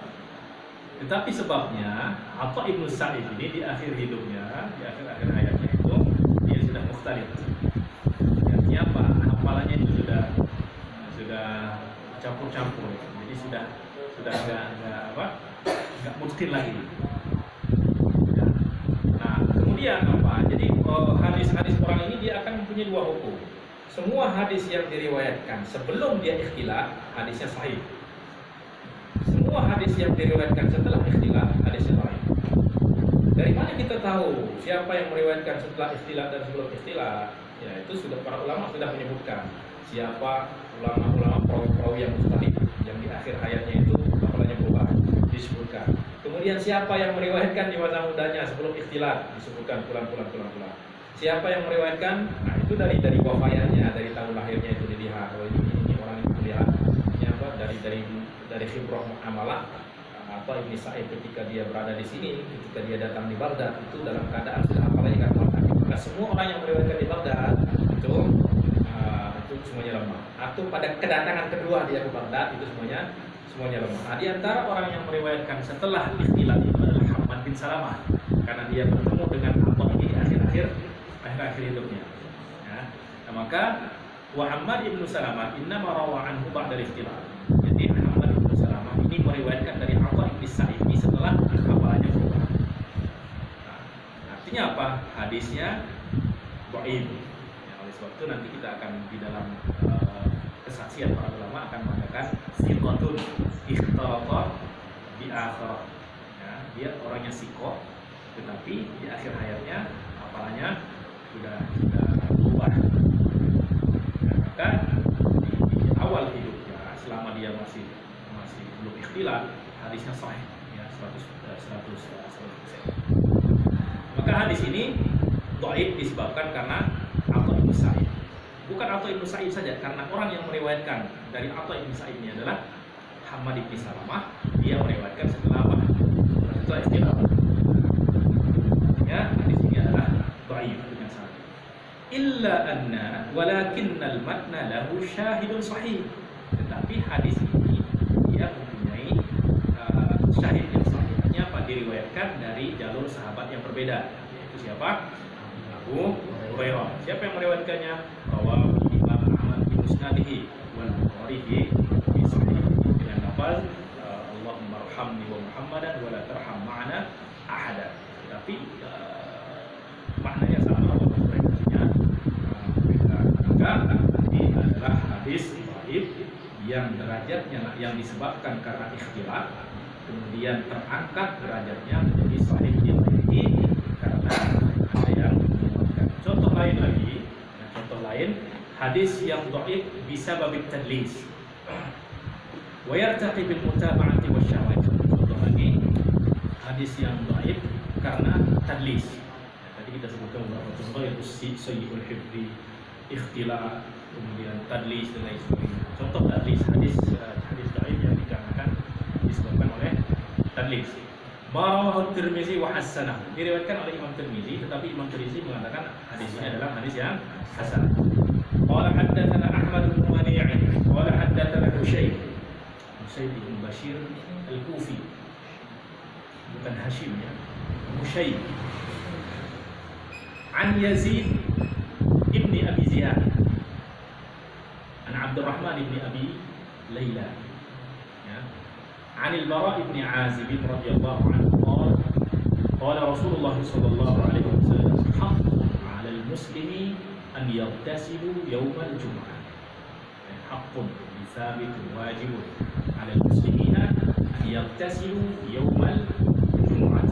Tetapi sebabnya Atha bin Sa'id ini di akhir hidupnya, di akhir hayatnya itu dia sudah mukhtalif. Artinya apa? Hafalannya itu sudah campur-campur. Jadi sudah enggak mungkin lagi. Kemudian apa? Jadi hadis-hadis orang ini dia akan mempunyai dua hukum. Semua hadis yang diriwayatkan sebelum dia ikhtilaf, hadisnya sahih. Semua hadis yang diriwayatkan setelah ikhtilaf, hadisnya sahih. Dari mana kita tahu siapa yang meriwayatkan setelah ikhtilaf dan sebelum ikhtilaf? Ya, itu sudah para ulama sudah menyebutkan siapa ulama-ulama perawi-perawi yang mustahil yang di akhir hayatnya itu hafalannya berubah, disebutkan. Kemudian siapa yang meriwayatkan di masa mudanya sebelum ikhtilaf, disebutkan pulang. Siapa yang meriwayatkan? Nah, itu dari wafayatnya, dari tahun lahirnya itu dilihat. Oh, ini orang itu dilihat. Ini apa? Dari khibrah muamalah. Atau Ibnu Sa'id ketika dia berada di sini, ketika dia datang di Baghdad, itu dalam keadaan sudah hafalannya kan kuat. Maka semua orang yang meriwayatkan di Baghdad itu semuanya lemah. Atau pada kedatangan kedua dia ke Baghdad itu semuanya lemah. Nah, di antara orang yang meriwayatkan setelah ikhtilaf itu adalah Hammad bin Salamah, karena dia bertemu dengan Atha ini di akhir hidupnya. Ya. Nah, maka wa Hammad bin Salamah innama rawa anhu ba'da ikhtilaf. Jadi Hammad bin Salamah ini meriwayatkan dari Atha bin Sa'id ini setelah hafalannya berubah. Nah, artinya apa? Hadisnya dhaif. Ya, oleh sebab itu nanti kita akan di dalam kesaksian para ulama akan mengatakan siqatun ikhtalafa bi akhar. Ya, dia orangnya siqah, tetapi di akhir hayatnya hafalannya sudah berubah. Ya, maka di awal hidupnya selama dia masih belum ikhtilaf, hadisnya sahih ya 100%. Maka hadis ini dhaif disebabkan karena Atha bin Sa'id. Bukan Atha bin Sa'id saja, karena orang yang meriwayatkan dari Atha bin Sa'id ini adalah Hammad bin Salamah. Dia meriwayatkan setelah apa? Setelah ikhtilaf. Ya, hadis ini adalah dhaif dengan sanad. illa anna walakinnal matna lahu syahidun sahih. Tetapi hadis ini dia mempunyai syahid yang sahih. Artinya apa? Diriwayatkan dari jalur sahabat yang berbeda. Yaitu siapa? Abu Hurairah. Siapa yang meriwayatkannya? Rawahu Imam Ahmad bi musnadihi wal Bukhari bi sahihihi dengan lafaz Allahumma arhamni wa Muhammadan wa la tarham ma'ana ahada. Tapi maknanya sama, redaksinya beda. Maka ini adalah hadis dhaif yang derajatnya yang disebabkan karena ikhtilaf, kemudian terangkat derajatnya menjadi sahih yang ini karena ada yang menguatkan. Contoh lain lagi, contoh lain hadis yang dhaif bisa babit tadlis wa yartaqi bil mutaba'ati wasyawahid. Contoh lagi hadis yang dhaif karena tadlis. Tadi kita sebutkan beberapa contoh, yaitu sayyul hifzi, ikhtilaf, kemudian tadlis dan lain sebagainya. Contoh tadlis, hadis dhaif yang dikarenakan disebabkan oleh tadlis. Marawahu Tirmizi wa hasanahu, diriwayatkan oleh Imam Tirmizi, tetapi Imam Tirmizi mengatakan hadis ini adalah hadis yang hasan. Qala haddatsana Ahmad bin Mani' qala haddatsana Husayn bin Bashir Al-Kufi, bukan Hashim ya, Husayn an Yazid ibni Abi Ziyad an Abdurrahman ibni Abi Layla ya, an al-Bara ibni Azib radhiyallahu anhu qala Rasulullah sallallahu alaihi wasallam haqqun 'ala al-muslimi an yaghtasilu yawm al-jum'ah. Haqqun thabitun wajibun 'ala al-muslimina an yaghtasilu yawm al-jum'ah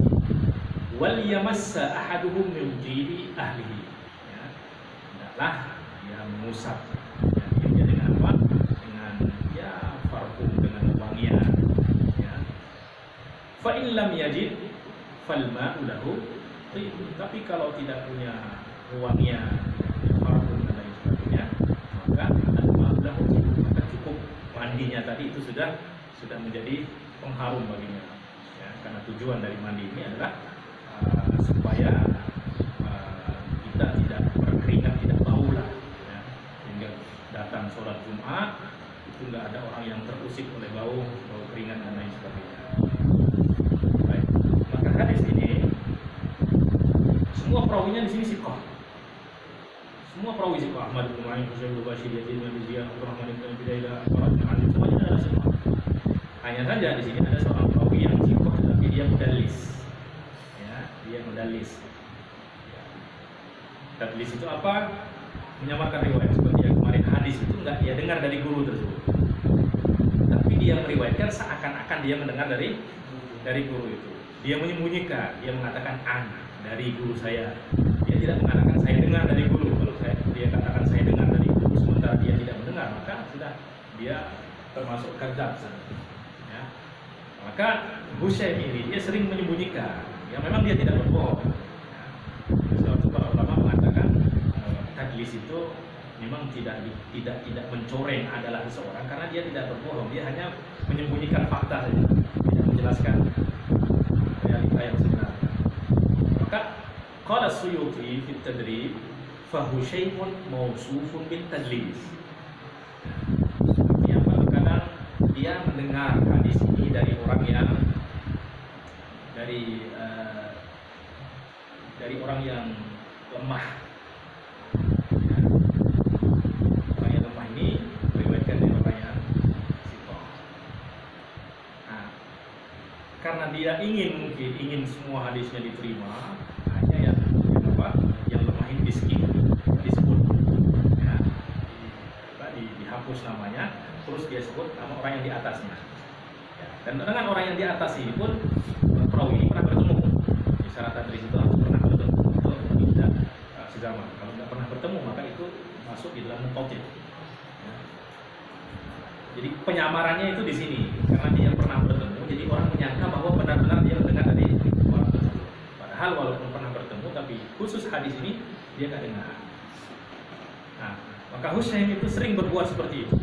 wal yamassa ahaduhum min tibi ahlihi. Ya, hendaklah dia mengusap ya, dengan apa? Dengan ya parfum, dengan wangian ya. Fa in lam yajid fal ma'u lahu thib. Tapi kalau tidak punya wangian, parfum dan lain sebagainya, maka al-ma'u lahu thib, maka cukup mandinya tadi itu sudah menjadi pengharum baginya ya, karena tujuan dari mandi ini adalah supaya kita tidak berkeringat, tidak bau lah ya. Hingga datang sholat Jumat itu nggak ada orang yang terusik oleh bau keringat dan lain sebagainya. Baik. Maka hadis ini semua perawinya di sini siqah. Semua perawi siqah. Ahmad bin Ma'in, Husayn bin Bashir, Yazid bin Ziyad, Abdurrahman bin Abi Layla, Bara bin Azib, semuanya adalah siqah. Hanya saja di sini ada seorang perawi yang siqah tapi dia mudallis. Dia mudallis. Tadlis itu apa? Menyamarkan riwayat. Seperti yang kemarin hadis itu enggak dia dengar dari guru tersebut, tapi dia meriwayatkan seakan-akan dia mendengar dari guru itu. Dia menyembunyikan, dia mengatakan an dari guru saya. Dia tidak mengatakan saya dengar dari guru. Kalau dia katakan saya dengar dari guru sementara dia tidak mendengar, maka sudah dia termasuk kadzab. Ya. Maka Husayn ini dia sering menyembunyikan. Ya memang dia tidak berbohong. Sebab itu para ulama mengatakan tadlis itu memang tidak mencoreng adalah seseorang karena dia tidak berbohong, dia hanya menyembunyikan fakta saja, tidak menjelaskan realita yang sebenarnya. Maka qala Suyuti fi tadrib fa Husayn mawsufun bil tadlis. Yang kadang dia mendengar hadis ini dari orang yang dari orang yang lemah. Ya. Orang yang lemah ini meriwayatkan dari orang yang siqah. Nah, karena dia ingin semua hadisnya diterima, hanya yang lemah ini disebut, ya, dihapus namanya, terus dia sebut nama orang yang di atasnya. Ya. Dan dengan orang yang di atas ini pun perawi ini pernah bertemu. Syarat tadlis itu harus pernah bertemu atau tidak sezaman. Kalau tidak pernah bertemu maka itu masuk di dalam mutaqid. Ya. Jadi penyamarannya itu di sini karena dia pernah bertemu, jadi orang menyangka bahwa benar-benar dia mendengar dari orang tersebut. Padahal walaupun pernah bertemu, tapi khusus hadis ini dia tidak dengar. Nah, maka Husayn itu sering berbuat seperti itu.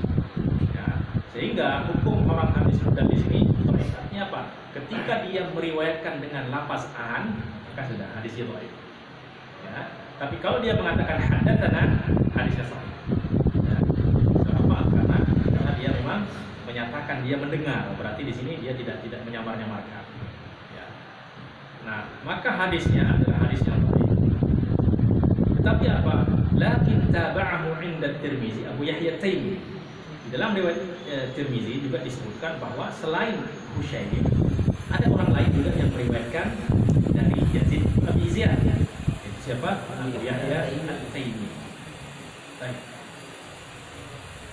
Ya. Sehingga hukum orang hadis dan di sini artinya apa? Ketika dia meriwayatkan dengan lafaz an, maka sudah hadisnya dhaif. Ya. Tapi kalau dia mengatakan haddatsana, hadisnya sahih. Ya. Kenapa? Karena dia memang menyatakan dia mendengar. Berarti di sini dia tidak menyamar-nyamarkan. Ya. Nah, maka hadisnya adalah hadis yang baik. Tetapi apa? Lakin taba'ahu 'inda Tirmizi Abu Yahya Taimi. Di dalam riwayat Tirmizi juga disebutkan bahwa selain Hushaym ada orang lain juga yang meriwayatkan dari Yazid bin Abi Ziyad. Itu siapa? Abu Yahya Taimi.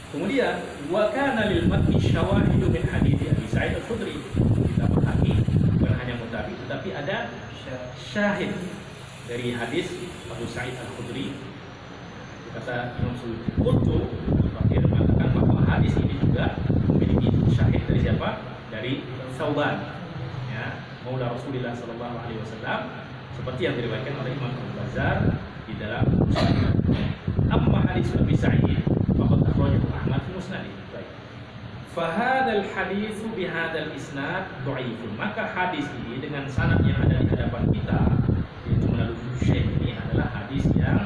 Kemudian wa kana lil matni syawahidu min hadits Abi Sa'id Al-Khudri. Kita pahami bukan hanya mutabi tetapi ada syahid dari hadis Abu Sa'id Al-Khudri. Kata Imam Suyuti, "Qultu," dia mengatakan bahwa hadis ini juga memiliki syahid dari siapa? Dari Thauban, ya, Maula Rasulullah sallallahu alaihi wasallam, seperti yang diriwayatkan oleh Imam Al-Bazzar di dalam Musnad. Amma hadis Abi Sa'id faqad akhrajahu Ahmad fi Musnadih. Baik. Fa hadzal hadits bi hadzal isnad dhaif. Maka hadis ini dengan sanad yang ada di hadapan kita yaitu melalui Syekh ini adalah hadis yang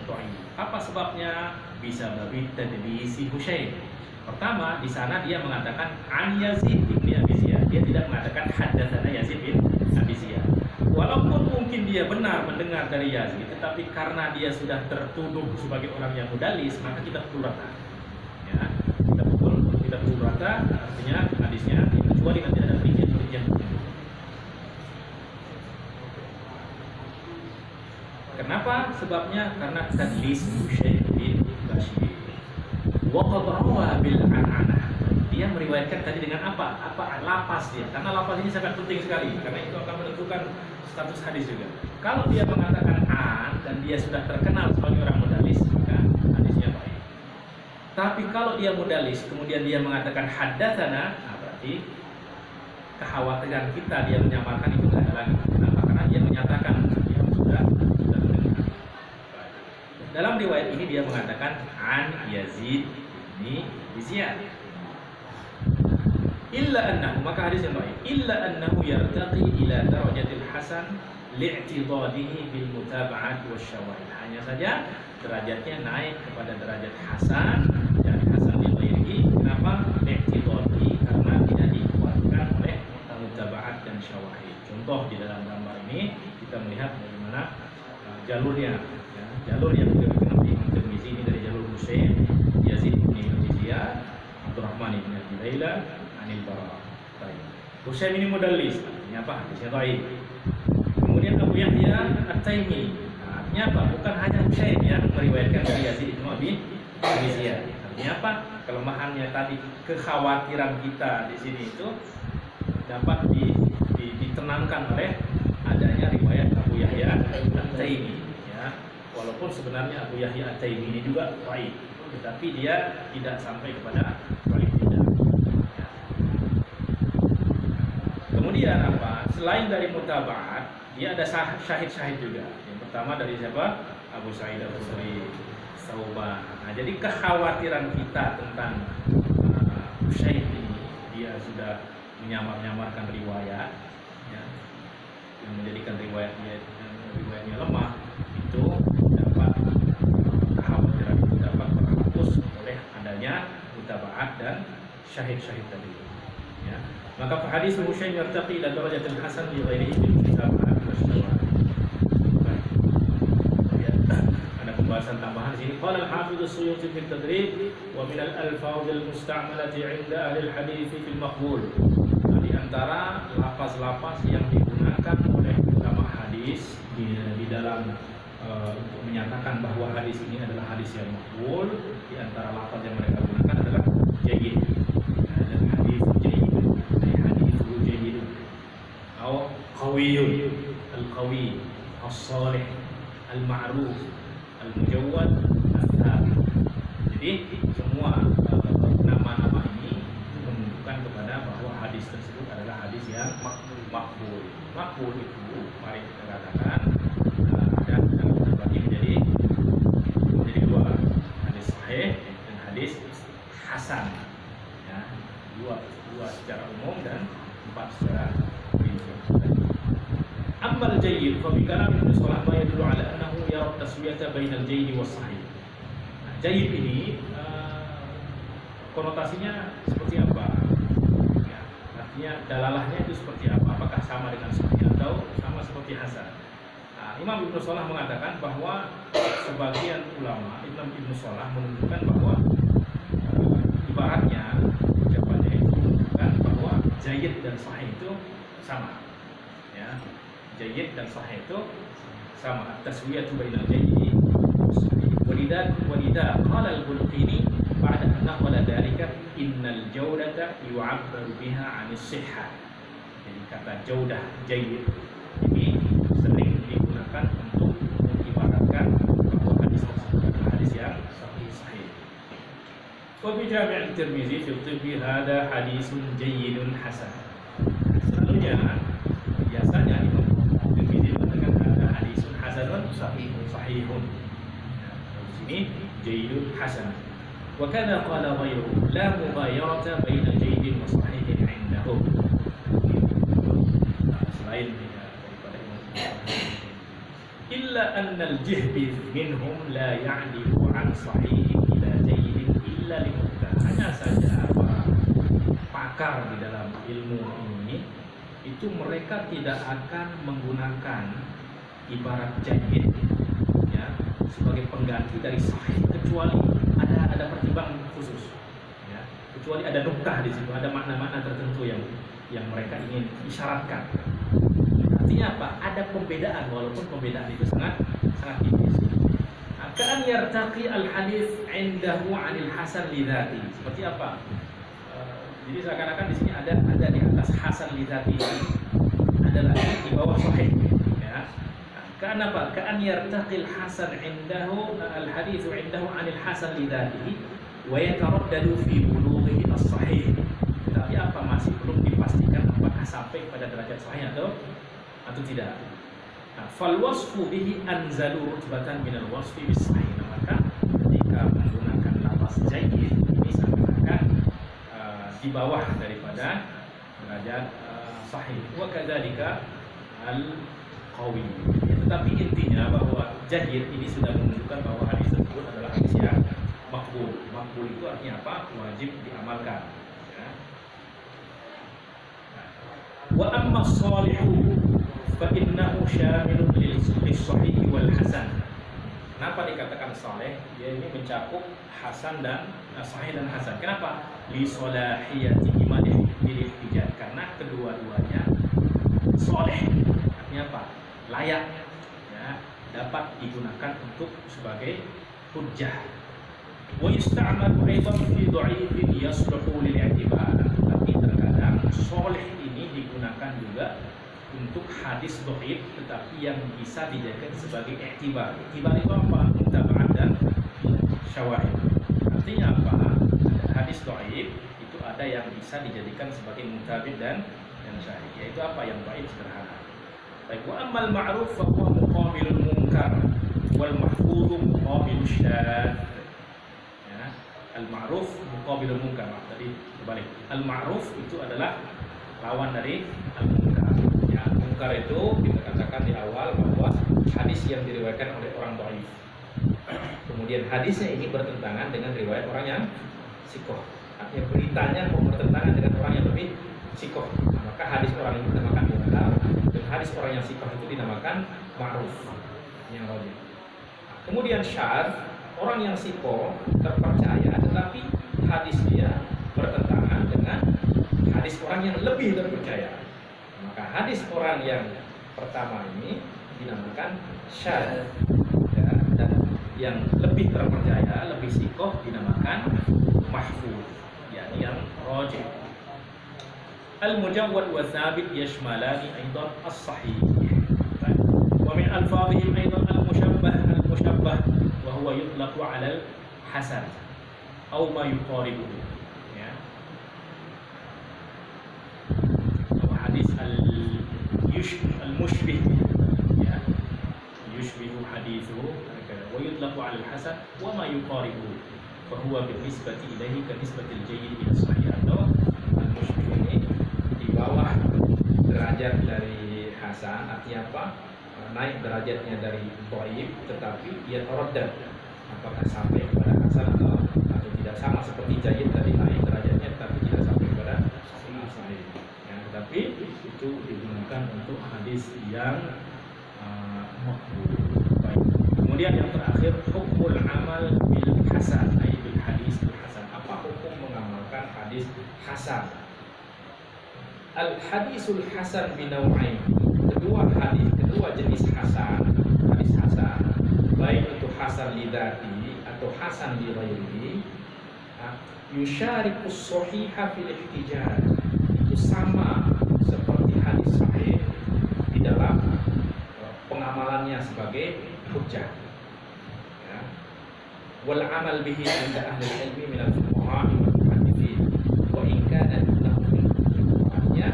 dhaif. Apa sebabnya? Bisa babi tadlisi Hushaym. Pertama, di sana dia mengatakan an Yazid bin Abi Ziyad. Dia tidak mengatakan haddatsana Yazid bin Abi Ziyad. Walaupun mungkin dia benar mendengar dari Yazid, tetapi karena dia sudah tertuduh sebagai orang yang mudallis, maka kita pukul rata. Ya, kita pukul rata, artinya hadisnya kecuali nanti ada perincian. Kenapa? Sebabnya karena tadlis Hushaym bin Bashir. Wa qad rawa bil an'anah. Dia meriwayatkan tadi dengan apa? Lapas dia. Karena lapas ini sangat penting sekali karena itu akan menentukan status hadis juga. Kalau dia mengatakan an dan dia sudah terkenal sebagai orang mudallis, maka hadisnya baik. Tapi kalau dia mudallis kemudian dia mengatakan haddatsana, nah berarti kekhawatiran kita dia menyamarkan itu tidak ada lagi. Kenapa? Karena dia menyatakan dia sudah mendengar. Dalam riwayat ini dia mengatakan an Yazid bin Ziyad. Illa annahu, maka hadis yang baik. Illa annahu yartaqi ila darajatil hasan li'tidadihi bil mutaba'at wasyawahid. Hanya saja derajatnya naik kepada derajat hasan dan hasan li ghairihi. Kenapa? Li'tidadihi, karena tidak dikuatkan oleh mutaba'at dan syawahid. Contoh di dalam gambar ini kita melihat bagaimana jalurnya, ya, jalur yang diberikan oleh Imam Tirmizi ini dari jalur Hushaym, Yazid bin Abi Ziyad, Abdurrahman bin Abi Laila, Anil Bara. Hushaym ini mudallis, artinya apa? Hadisnya dhaif. Kemudian Abu Yahya At-Taimi, artinya apa? Bukan hanya Hushaym yang meriwayatkan dari Yazid bin Abi Ziyad. Artinya apa? Kelemahannya tadi, kekhawatiran kita di sini itu dapat ditenangkan oleh adanya riwayat Abu Yahya At-Taimi, ya. Walaupun sebenarnya Abu Yahya At-Taimi ini juga dhaif, tetapi dia tidak sampai kepada dhaif tidak. Ya. Kemudian apa? Selain dari mutaba'at, dia ada syahid-syahid juga. Yang pertama dari siapa? Abu Sa'id Al-Khudri, Thauban. Nah, jadi kekhawatiran kita tentang Hushaym ini, dia sudah menyamar-nyamarkan riwayat, ya, yang menjadikan riwayatnya lemah, itu dapat kekhawatiran itu dapat terhapus oleh adanya mutaba'at dan syahid-syahid tadi, ya. Maka hadis Hushaym yartaqi ila darajatil hasan li ghairihi bil mutaba'at wasyawahid. Ada pembahasan tambahan di sini. Qala al-Hafidz as-Suyuti fi at-Tadrib wa min al-alfaz al-musta'malati 'inda ahli al-hadits fil maqbul. Di antara lafaz-lafaz yang digunakan oleh ulama hadis di dalam untuk menyatakan bahwa hadis ini adalah hadis yang maqbul, di antara lafaz yang mereka gunakan adalah jayyid. Ada hadis jayyid, hadis jayyid, atau qawiyyun, al-qawi, as-salih, al-ma'ruf, al-mujawwad, al-thabit. Jadi semua nama-nama ini menunjukkan kepada bahwa hadis tersebut adalah hadis yang makbul. Makbul itu mari kita katakan ada terbagi menjadi dua, hadis sahih dan hadis hasan. Ya, dua secara umum dan empat secara rinci. Ammal jayyid fa bi kalam Ibnu Salah ma yadullu ala annahu yara taswiyata bainal jayyid was sahih. Nah, jayyid ini konotasinya seperti apa? Ya, artinya dalalahnya itu seperti apa? Apakah sama dengan sahih atau sama seperti hasan? Nah, Imam Ibnu Shalah mengatakan bahwa sebagian ulama, Imam Ibnu Shalah menunjukkan bahwa ibaratnya ucapannya itu menunjukkan bahwa jayyid dan sahih itu sama. Ya, jayyid dan sahih itu sama. Taswiyatu bainal jayyid was sahih. Walidha qala al-Bulqini ba'da an naqala dzalika innal jawdata yu'abbaru biha 'anis sihhah. Jadi kata jaudah jayyid ini sering digunakan untuk mengibaratkan bahwa hadis tersebut adalah hadis yang sahih. Wa bi Jami' at-Tirmizi fi at-tibbi hadha hadisun jayyidun hasan. Selalunya biasanya Imam Tirmizi mengatakan ada hadisun hasanun sahihun. Di sini jayyidun hasan. Wa kana qala ghayruhu la mughayarata baina jayyidin wa sahihin 'indahum. Selain daripada Imam illa anna al-jihbiz minhum la ya'dilu 'an sahihin ila jayyidin illa limuqtah. Hanya saja para pakar di dalam ilmu ini itu mereka tidak akan menggunakan ibarat jayyid ya sebagai pengganti dari sahih kecuali ada pertimbangan khusus ya, kecuali ada nuktah di situ, ada makna-makna tertentu yang mereka ingin isyaratkan. Artinya apa? Ada pembedaan walaupun pembedaan itu sangat tipis. Ka'an yartaqi al-hadits 'indahu 'anil hasan li dzati. Seperti apa? Jadi seakan-akan di sini ada di atas hasan li dzati, ada lagi di bawah sahih ya. Ka'an apa? Ka'an yartaqi al-hasan 'indahu al-hadits 'indahu 'anil hasan li dzatihi wa yataraddadu fi bulughihi as-sahih. Tapi apa masih belum dipastikan apakah sampai pada derajat sahih atau tidak. Nah, fal wasfu bihi anzalu rutbatan minal wasfi bis sahih. Maka ketika menggunakan lafaz jayyid ini seakan-akan di bawah daripada derajat sahih. Wa kadzalika al qawi. Ya, tetapi intinya bahwa jayyid ini sudah menunjukkan bahwa hadis tersebut adalah hadis yang maqbul. Maqbul itu artinya apa? Wajib diamalkan. Ya. Nah, wa amma shalihu fa innahu syamilun lis-sahih wal hasan. Kenapa dikatakan saleh? Dia ini mencakup hasan dan sahih dan hasan. Kenapa? Li salahiyatihi lil ihtijaj. Karena kedua-duanya saleh. Artinya apa? Layak ya, dapat digunakan untuk sebagai hujjah. Wa yusta'malu aidan fi dha'ifin yasluhu lil i'tibar. Tapi terkadang saleh ini digunakan juga untuk hadis dhaif tetapi yang bisa dijadikan sebagai i'tibar. I'tibar itu apa? Mutaba'ah dan syawahid. Artinya apa? Hadis dhaif itu ada yang bisa dijadikan sebagai mutabid dan syahid. Yaitu apa? Yang dhaif sederhana. Baik, wa ammal ma'ruf fa huwa muqabilul munkar wal mahfudhu muqabilus syadz. Ya, al ma'ruf muqabilul munkar. Tadi berbalik. Al ma'ruf itu adalah lawan dari al munkar. Ya, munkar itu kita katakan di awal bahwa hadis yang diriwayatkan oleh orang dhaif. Kemudian hadisnya ini bertentangan dengan riwayat orang yang sikoh. Artinya beritanya bertentangan dengan orang yang lebih sikoh. Maka hadis orang ini dinamakan munkar dan hadis orang yang sikoh itu dinamakan ma'ruf yang rajih. Kemudian syadz, orang yang sikoh terpercaya tetapi hadis dia bertentangan dengan hadis orang yang lebih terpercaya. Maka hadis orang yang pertama ini dinamakan syadz ya, dan yang lebih terpercaya, lebih sikoh dinamakan mahfuz, yakni yang rajih. Al-mujawwad wa thabit yashmalani aidan as-sahih. Wa min alfadhihim aidan al-mushabbah wa huwa yutlaqu 'ala al-hasan aw ma yuqaribuhu. Ya. Hadis al-mushbih ya. Yushbihu hadithu wa yutlaqu 'ala al-hasan wa ma yuqaribuhu. Fa huwa bi nisbati ilaihi ka nisbati al-jayyid ila sahih. Atau al-mushbih ini di bawah derajat dari hasan, artinya apa? naik derajatnya dari dhaif, tetapi dia taradad, apakah sampai kepada hasan atau tidak, sama seperti jayyid tadi, naik derajatnya tapi tidak sampai kepada sahih. Ya, tetapi itu digunakan untuk hadis yang maqbul. Baik. Kemudian yang terakhir, hukmul amal bil hasan, ay bil hadis bil hasan. Apa hukum mengamalkan hadis hasan? Al hadisul hasan binau'ain. Kedua jenis hasan, hadis hasan, baik itu hasan li dzati atau hasan li ghairihi, yusyarikus shahiha fil ihtijaj. Itu sama seperti hadis sahih di dalam pengamalannya sebagai hujjah. Ya. Wal amal bihi 'inda ahli ilmi min al-fuqaha wal muhadditsin wa in kana artinya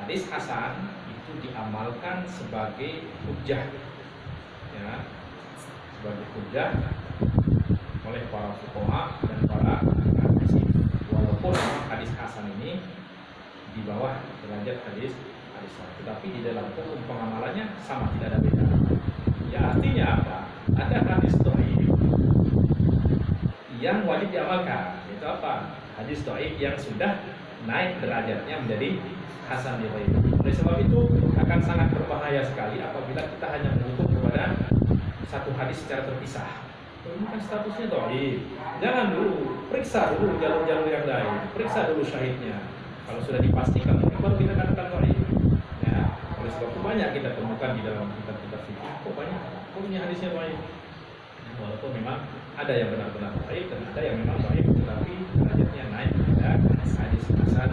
hadis hasan itu diamalkan sebagai hujjah, ya, sebagai hujjah oleh para fuqaha dan para muhadditsin, walaupun hadis hasan ini di bawah derajat hadis sahih, tetapi di dalam hukum pengamalannya sama, tidak ada beda. Ya, artinya apa? Ada hadis dhaif yang wajib diamalkan. Itu apa? Hadis dhaif yang sudah naik derajatnya menjadi hasan li ghairihi. Oleh sebab itu akan sangat berbahaya sekali apabila kita hanya menghukum kepada satu hadis secara terpisah. Ini kan statusnya dhaif. Jangan dulu, periksa dulu jalur-jalur yang lain, periksa dulu syahidnya. Kalau sudah dipastikan, baru kita katakan dhaif. Ya, oleh sebab itu banyak kita temukan di dalam kitab-kitab fikih. Kok banyak? Kok ini hadisnya dhaif? Walaupun memang ada yang benar-benar dhaif dan ada yang memang dhaif tetapi derajatnya naik pada hadis hasan.